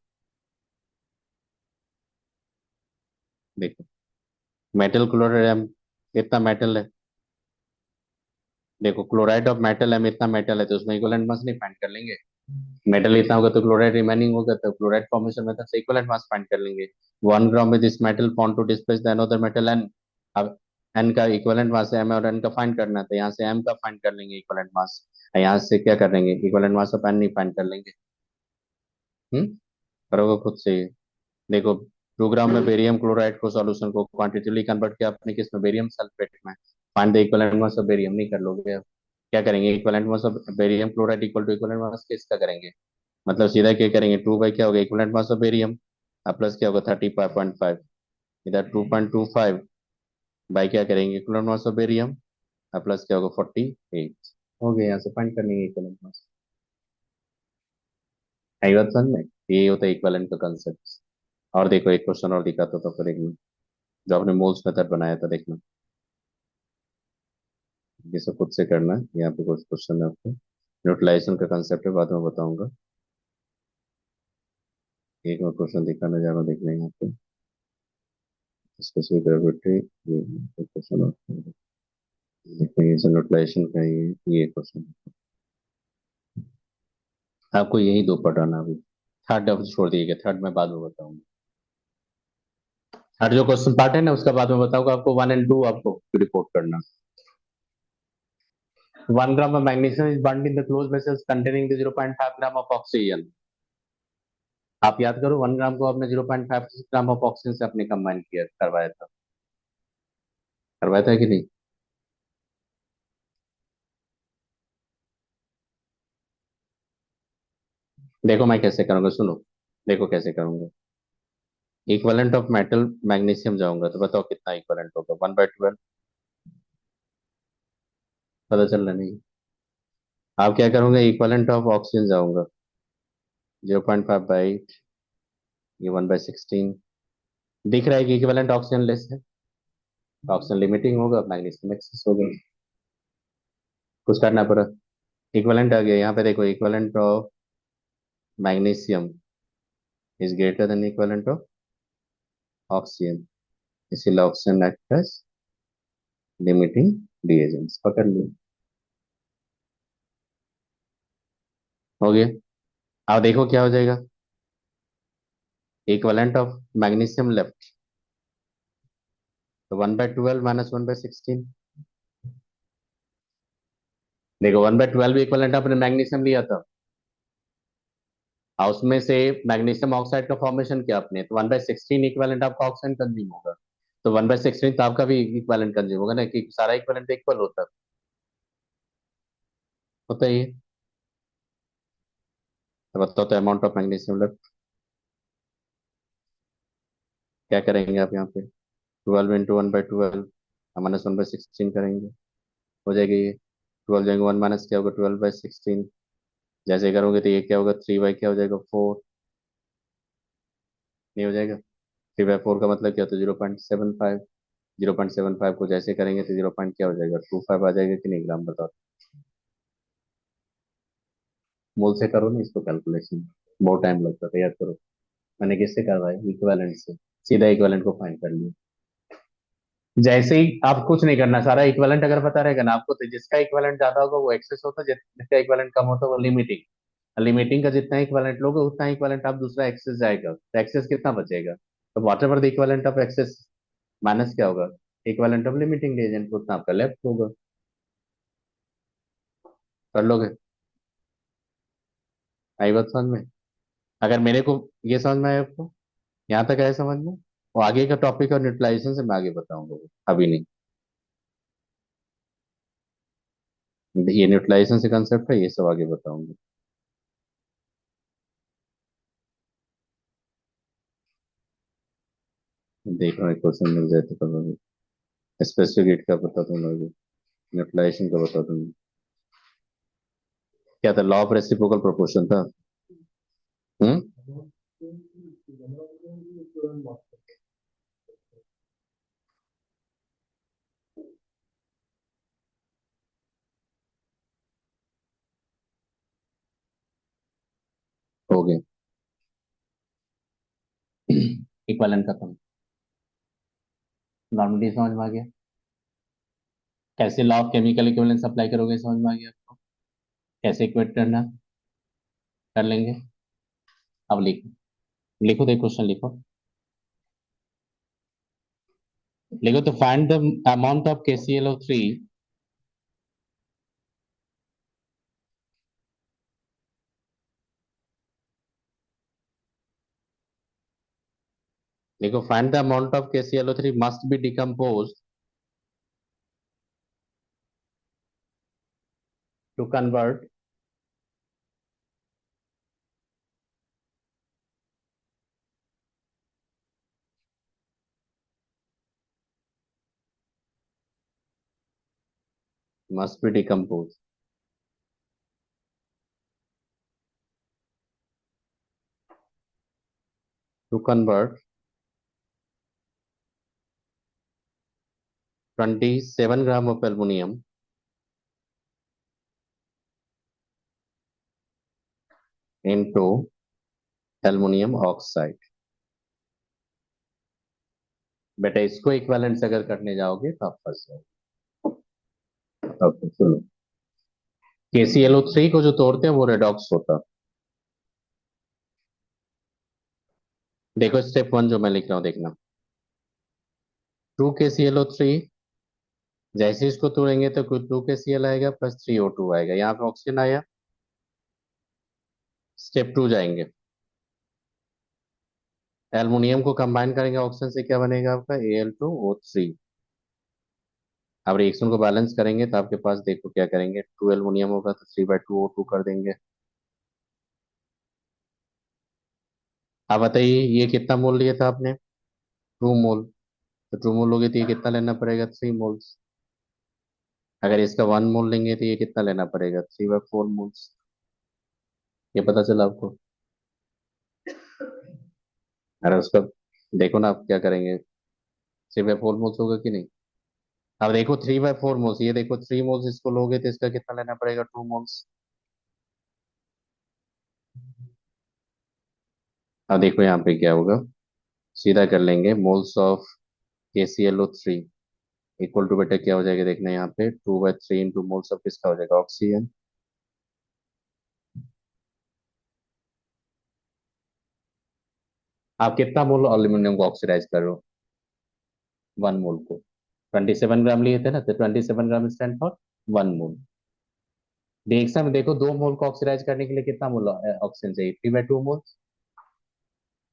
देखो मेटल क्लोराइड कितना मेटल है, देखो क्लोराइड ऑफ मेटल है, इतना मेटल है तो उसमें इक्विवेलेंट मास नहीं फाइंड कर लेंगे। मेटल इतना होगा तो क्लोराइड रिमेनिंग होगा, तो क्लोराइड फॉर्मेशन मेथड से इक्विवेलेंट मास फाइंड कर लेंगे। 1 ग्राम में this metal found to displace the another metal N. अब एन का इक्विवेलेंट मास है एम और एन का फाइंड करना है, तो यहाँ से एम का फाइंड कर लेंगे इक्विवेलेंट मास, यहाँ से क्या कर लेंगे, इक्विवेलेंट मास ऑफ एन नहीं फाइंड कर लेंगे। हम्म, करोगे खुद से ही। देखो 2 ग्राम में बेरियम क्लोराइड को सॉल्यूशन को क्वांटिटेटिवली कन्वर्ट किया आपने किस में, बेरियम सल्फेट में। Find the equivalent mass of barium नहीं कर लोगे अब। क्या करेंगे, equivalent mass of barium chloride equal to equivalent mass किसका करेंगे, मतलब सीधा क्या करेंगे, 2 बाई क्या होगा, equivalent mass of barium. Plus क्या होगा 35.5, इधर 2.25 बाई क्या करेंगे equivalent mass of barium, plus क्या होगा 48 हो गया। यहाँ से फाइंड करनी है इक्विवेलेंट मास। आई बात समझ में, ये होता है इक्विवेलेंट का कंसेप्ट। और देखो एक क्वेश्चन और दिखाता तो फिर एक मिनट, जो आपने मोल्स मेथड बनाया था देखना, ये सब खुद से करना है। यहाँ पे कुछ क्वेश्चन है आपको, न्यूट्रलाइजेशन का कंसेप्ट है, बाद में बताऊंगा। एक और क्वेश्चन दिखाना जाएगा, देख लेंगे यहाँ पे स्पेसिफिक ग्रेविटी, ये क्वेश्चन देखिए ये न्यूट्रलाइजेशन का ये क्वेश्चन आपको यही दो पढ़ाना अभी। थर्ड अब छोड़ दिएगा, थर्ड मैं बाद में बताऊंगा। थर्ड जो क्वेश्चन पार्ट है ना उसका बाद में बताऊंगा आपको, 1 and 2 आपको रिपोर्ट करना। 1 gram of magnesium is burned in the closed vessels containing the 0.5 gram of oxygen। आप याद करो 1 ग्राम को आपने 0.5 ग्राम ऑफ ऑक्सीजन से आपने कंबाइन किया, करवाया था कि नहीं? देखो मैं कैसे करूंगा, सुनो। देखो कैसे करूंगा, इक्वलेंट ऑफ मेटल मैग्नीशियम जाऊंगा तो बताओ कितना इक्वलेंट होगा, 1/12। पता चल रहा नहीं? आप क्या करोगे, इक्वलेंट ऑफ ऑक्सीजन जाऊंगा 0.5/8, ये 1/16। दिख रहा है कि इक्वलेंट ऑक्सीजन लेस है, ऑक्सीजन लिमिटिंग होगा, मैग्नीशियम एक्सेस होगा, कुछ करना पड़ा। इक्वलेंट आ गया यहाँ पे, देखो equivalent of magnesium is greater than equivalent of oxygen, इसीलिए oxygen act as limiting reagents. पकड़ लिया, हो गया। अब देखो क्या हो जाएगा, इक्वलेंट ऑफ मैग्नीशियम लेफ्ट तो 1/12 माइनस 1/16। देखो 1/12 इक्वलेंट आपने मैग्नीशियम लिया था, और उसमें से मैग्नीशियम ऑक्साइड का फॉर्मेशन किया आपने, तो 1/16 इक्वलेंट आपका ऑक्सीजन कंज्यूम होगा। तो 1/16 तो आपका भी इक्वलेंट कंज्यूम होगा ना, कि सारा इक्वलेंट इक्वल होता ही है। तो बताओ तो अमाउंट ऑफ मैग्नीशियम लेफ्ट क्या करेंगे आप यहाँ पे, 12 × 1/12 माइनस 1/16 करेंगे, हो जाएगी ये। 12 जाएंगे 1 माइनस क्या होगा 12/16, जैसे करोगे तो ये क्या होगा 3 बाई क्या हो जाएगा 4, नहीं हो जाएगा? 3/4 का मतलब क्या होता है 0.75, 0.75 को जैसे करेंगे तो 0 पॉइंट क्या हो जाएगा 25 आ जाएगा कि नहीं, ग्राम बताओ। मोल से करो ना इसको कैलकुलेशन, बहुत टाइम लगता है, याद करो। मैंने किससे करवाया, इक्विवेलेंट से, सीधा इक्विवेलेंट को फाइंड कर लिया। जैसे ही आप कुछ नहीं करना, सारा इक्विवेलेंट अगर पता रहेगा ना आपको, तो जिसका इक्विवेलेंट ज्यादा होगा वो एक्सेस होता है, जिसका इक्विवेलेंट कम होता है वो लिमिटिंग। लिमिटिंग का जितना इक्विवेलेंट लोगे उतना इक्विवेलेंट आप दूसरा एक्सेस जाएगा, तो एक्सेस कितना बचेगा, तो whatever the equivalent of excess minus क्या होगा इक्विवेलेंट ऑफ लिमिटिंग एजेंट, उतना आपका लेफ्ट होगा। कर लोगे? आई बात समझ में? अगर मेरे को ये समझ में आया आपको, यहाँ तक आया समझ में, वो आगे का टॉपिक और न्यूट्रलाइजेशन से मैं आगे बताऊंगा, अभी नहीं। ये न्यूट्रलाइजेशन से कंसेप्ट है, ये सब आगे बताऊंगा। देख रहा क्वेश्चन मिल जाए तो करोगे। स्पेसिफिक हीट का बता दूंगा अभी, न्यूट्रलाइजेशन का बता दूंगा। क्या था, लॉ ऑफ रेसिप्रोकल प्रोपोर्शन था। हम्म, हो गया। इक्विवेलेंट खत्म, नॉर्मलिटी समझ में आ गया, कैसे law of chemical equivalence apply करोगे समझ में आ गया आपको, कैसे इक्वेट करना, कर लेंगे। अब लिखो, लिखो तो क्वेश्चन लिखो। लिखो तो find the amount of KClO3, लिखो find the amount of KClO3 must be decompose to convert must be decomposed. To convert 27 gram of aluminum into aluminum oxide. बेटा इसको इक्विवेलेंट से अगर करने जाओगे तो आप फंस जाओगे. ओके सुनो, KClO3 को जो तोड़ते हैं वो रेडॉक्स होता है. देखो स्टेप 1 जो मैं लिख रहा हूं देखना. 2 KClO3 जैसे इसको तोड़ेंगे तो कुछ 2 KCl आएगा प्लस 3O2 आएगा. यहाँ पे ऑक्सीजन आया. स्टेप 2 जाएंगे. एल्युमिनियम को कंबाइन करेंगे ऑक्सीजन से, क्या बनेगा आपका Al2O3. अब रिएक्शन को बैलेंस करेंगे तो आपके पास देखो क्या करेंगे. 2 एल्युमिनियम होगा तो 3/2O2 कर देंगे. अब बताइए ये कितना मोल लिया था आपने? 2 मोल. तो 2 मोल लोगे तो ये कितना लेना पड़ेगा? 3 मोल्स. अगर इसका 1 मोल लेंगे तो ये कितना लेना पड़ेगा? 3/4 मोल्स. ये पता चला आपको? अरे उसका देखो ना आप क्या करेंगे. 3/4 मोल्स होगा कि नहीं? अब देखो 3/4 मोल्स, ये देखो 3 मोल्स इसको लोगे तो इसका कितना लेना पड़ेगा? 2 मोल्स. अब देखो यहाँ पे क्या होगा. सीधा कर लेंगे. Moles of KClO3 equal to बेटा क्या हो जाएगा देखना यहाँ पे. 2/3 इंटू मोल्स ऑफ किसका हो जाएगा? ऑक्सीजन. आप कितना मोल अल्यूमिनियम को ऑक्सीडाइज कर रहे हो? 1 मोल को. 27 ग्राम लिए थे ना, तो 27 ग्राम स्टैंड फॉर 1 मोल. रिएक्शन में देखो 2 मोल को ऑक्सीडाइज करने के लिए कितना मोल ऑक्सीजन चाहिए? 3/2 मोल.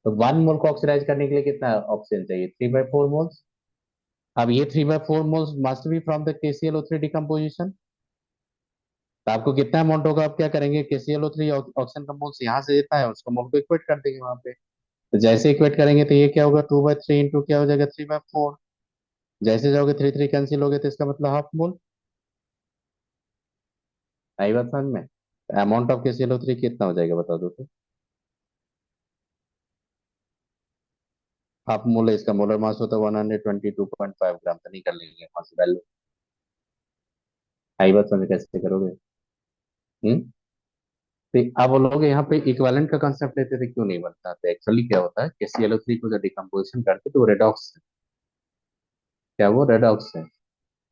तो 1 मोल को ऑक्सीडाइज करने के लिए कितना ऑक्सीजन चाहिए? 3/4 मोल्स. अब ये 3/4 moles must be from the KClO3 decomposition. तो आपको कितना अमाउंट होगा? आप क्या करेंगे? KClO3 ऑक्सीजन का मोल्स यहाँ से देता है, उसको मोल को इक्वेट कर देंगे वहां पे. तो जैसे इक्वेट करेंगे तो ये क्या होगा? 2/3 इंटू क्या हो जाएगा? 3/4. जैसे जाओगे 3 3 कैंसिल हो गए तो इसका मतलब हाफ मोल. आई बात समझ में? अमाउंट ऑफ KClO3 कितना हो जाएगा बता दो तो. हाफ मोल है, इसका मोलर मास होता है 122.5 ग्राम. तो नहीं कर लेंगे वहां से वैल्यू. आई बात समझ कैसे करोगे? हम्म. तो अब वो लोग यहाँ पे इक्विवेलेंट का कंसेप्ट लेते थे, क्यों नहीं बनता? तो एक्चुअली क्या होता है, KClO3 को जब डिकम्पोजिशन करते तो वो रेडॉक्स है. क्या वो रेडॉक्स है?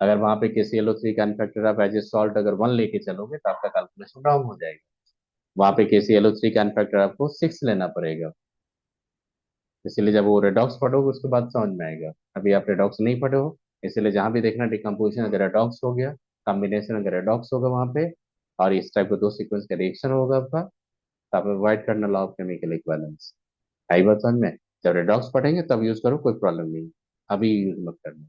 अगर वहां पे KClO3 का इनफैक्टर आप एज ए सॉल्ट अगर 1 लेके चलोगे तो आपका कैलकुलेशन डाउन हो जाएगा. वहां पे KClO3 का इनफैक्टर आपको 6 लेना पड़ेगा. इसीलिए जब वो रेडॉक्स पढ़ोगे उसके बाद समझ में आएगा. अभी आप रेडॉक्स नहीं पढ़े हो, इसलिए जहां भी देखना डिकम्पोजिशन अगर रेडॉक्स हो गया, कॉम्बिनेशन अगर रेडॉक्स होगा वहां पे, और इस टाइप का 2 सीक्वेंस का रिएक्शन होगा आपका, तो आप अवॉइड करना लॉ ऑफ केमिकल इक्विवेलेंस. आई बात समझ में? जब रेडॉक्स पढ़ेंगे तब यूज करो, कोई प्रॉब्लम नहीं. अभी यूज मत करना.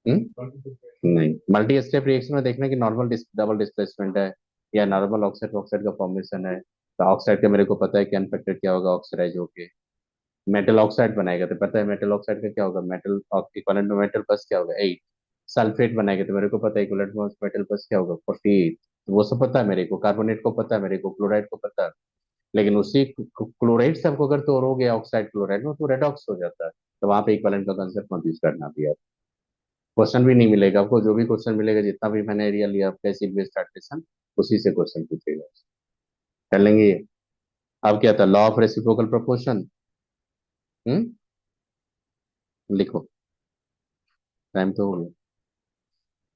नहीं, मल्टी स्टेप रिएक्शन में देखना कि नॉर्मल डबल डिस्प्लेसमेंट है या नॉर्मल ऑक्साइड ऑक्साइड का फॉर्मेशन है. तो ऑक्साइड का मेरे को पता है कि अनफेक्टेड क्या होगा, ऑक्सीडाइज होके मेटल ऑक्साइड बनाएगा तो पता है मेटल ऑक्साइड का क्या होगा. मेटल इक्विवेलेंट में मेटल प्लस क्या होगा? 8. सल्फेट बनाएगा तो मेरे को पता है इक्विवेलेंट में मेटल प्लस क्या होगा? 48. वो सब पता है मेरे को. कार्बोनेट को पता है मेरे को, क्लोराइड को पता है. लेकिन उसी क्लोराइड से आपको अगर तोड़ोगे ऑक्साइड क्लोराइड में तो रेडॉक्स हो जाता है. तो वहां पे इक्विवेलेंट का कंसेप्ट मत यूज करना भी आप. क्वेश्चन भी नहीं मिलेगा आपको. जो भी क्वेश्चन मिलेगा, जितना भी मैंने एरिया लिया आपका एसिड बेस स्टैटिस्टिक्स, उसी से क्वेश्चन पूछेगा. कर लेंगे ये. अब क्या था? Law of reciprocal proportion. Hmm. लिखो. टाइम तो हो गया.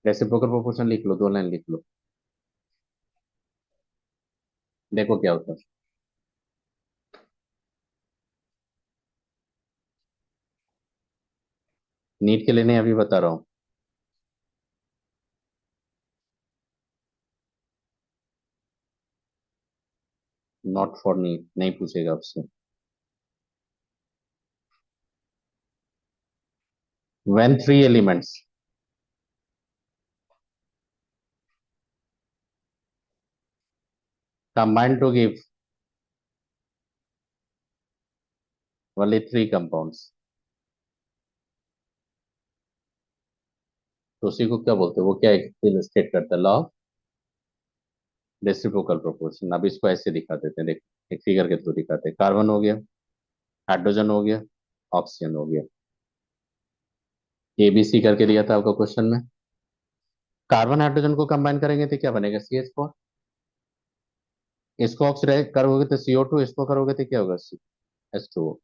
रेसिप्रोकल प्रोपोर्शन लिख लो, 2 लाइन लिख लो. देखो क्या होता है. नीट के लिए नहीं, अभी बता रहा हूँ. नॉट फॉर नीट, नहीं पूछेगा आपसे. When 3 elements combine to give only 3 compounds, तो उसी को क्या बोलते हैं, वो क्या स्टेट करता है, लॉ ऑफ रेसिप्रोकल प्रोपोर्शन। अब इसको ऐसे दिखा देते हैं, देखो एक फिगर के थ्रू दिखाते हैं। कार्बन हो गया, हाइड्रोजन हो गया, ऑक्सीजन हो गया, ABC करके दिया था आपको क्वेश्चन में। कार्बन हाइड्रोजन को कंबाइन करेंगे तो क्या बनेगा, CH4। इसको ऑक्सीडाइज करोगे तो CO2, इसको करोगे तो क्या होगा, H2O।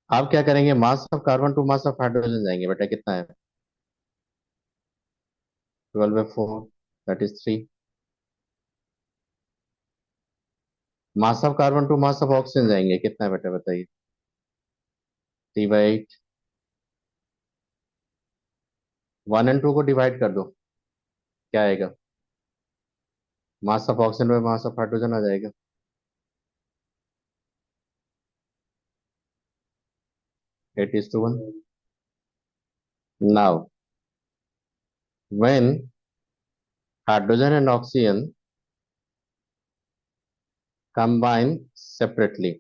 आप क्या करेंगे, mass of carbon to mass of hydrogen जाएंगे बेटा, कितना है, 12/4, that is 3। Mass of carbon to mass of oxygen जाएंगे, कितना है बेटा बताइए, 3/8। 1 और 2 को डिवाइड कर दो, क्या आएगा, मास ऑफ ऑक्सीजन में मास ऑफ हाइड्रोजन आ जाएगा। 8:1। Now when hydrogen and oxygen combine separately,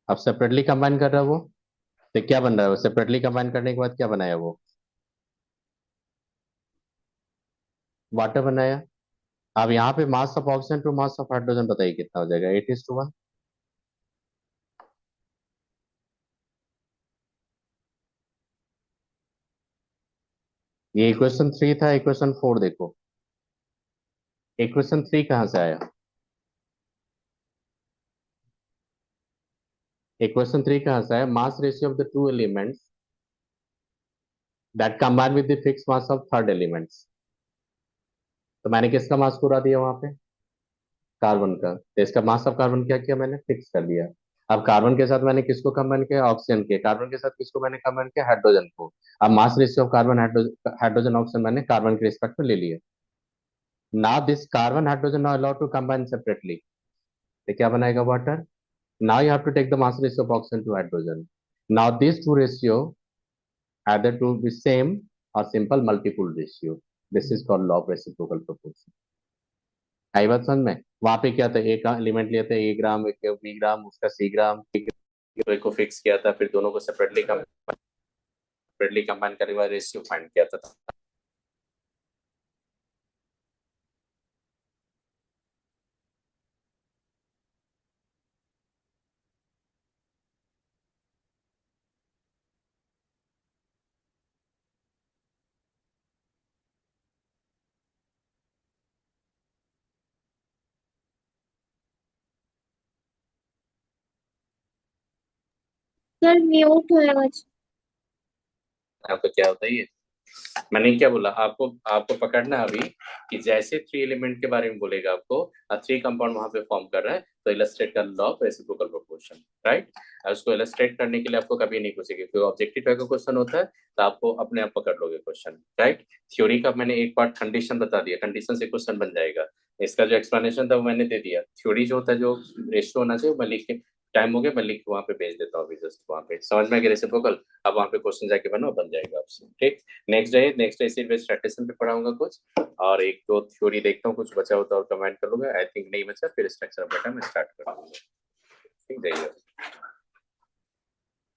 अब सेपरेटली कंबाइन कर रहा है वो, तो क्या बन रहा है वो, सेपरेटली कंबाइन करने के बाद क्या बनाया वो, वाटर बनाया। अब यहाँ पे mass of oxygen to mass of hydrogen बताइए कितना हो जाएगा, 8:1। ये इक्वेशन 3 था, इक्वेशन 4 देखो, इक्वेशन 3 कहाँ से आया, इक्वेशन 3 कहाँ से आया, मास ratio of the two elements that combine with the fix mass of third elements. तो मैंने किसका मास पूरा दिया वहां पे, कार्बन का, तो इसका मास ऑफ कार्बन क्या किया मैंने, फिक्स कर दिया। अब कार्बन के साथ मैंने किसको कंबाइन किया, ऑक्सीजन के, कार्बन के साथ किसको मैंने कंबाइन किया, हाइड्रोजन को। अब mass ratio of carbon hydrogen oxygen मैंने कार्बन के रिस्पेक्ट में ले लिया। Now this carbon hydrogen now allowed to combine separately, तो क्या बनाएगा, water. Now you have to take the mass ratio of oxygen to hydrogen. Now this two ratio either to be same or simple multiple ratio. This is called law of reciprocal proportion. आई बात समझ में, वहां पे क्या था, एक element लिया था A ग्राम, एक B ग्राम, उसका C ग्राम, को फिक्स किया था, फिर दोनों को सेपरेटली कंबाइन करने के बाद रेशियो फाइंड किया था। सर म्यूट है आज। आपको क्या होता है ये, मैंने क्या बोला आपको, आपको पकड़ना है अभी कि जैसे 3 एलिमेंट के बारे में बोलेगा आपको, 3 कंपाउंड वहां पे फॉर्म कर रहा है, तो इलस्ट्रेट कर law of reciprocal proportion, right. उसको इलस्ट्रेट करने के लिए आपको कभी नहीं पूछेगी, क्योंकि ऑब्जेक्टिव टाइप का क्वेश्चन होता है, तो आपको अपने आप पकड़ लोगे क्वेश्चन, राइट। थ्योरी का मैंने एक पार्ट कंडीशन बता दिया, कंडीशन से क्वेश्चन बन जाएगा। इसका जो एक्सप्लेनेशन था वो मैंने दे दिया। थ्योरी जो होता है, जो रेशियो होना चाहिए, मैं लिख के, टाइम हो गया, मैं लिख के वहां पे भेज देता हूँ अभी, जस्ट वहां पे समझ में आ गया रेसिप्रोकल। अब वहां पे क्वेश्चन जाके बनो, बन जाएगा आपसे, ठीक। नेक्स्ट डे सिर्फ स्टैटिस्टिक्स पे पढ़ाऊंगा कुछ, और एक दो थ्योरी देखता हूँ, कुछ बचा होता है और कमेंट कर लूंगा, आई थिंक नहीं बचा, फिर स्ट्रक्चर ऑफ डाटा मैं स्टार्ट कर दूंगा, ठीक है।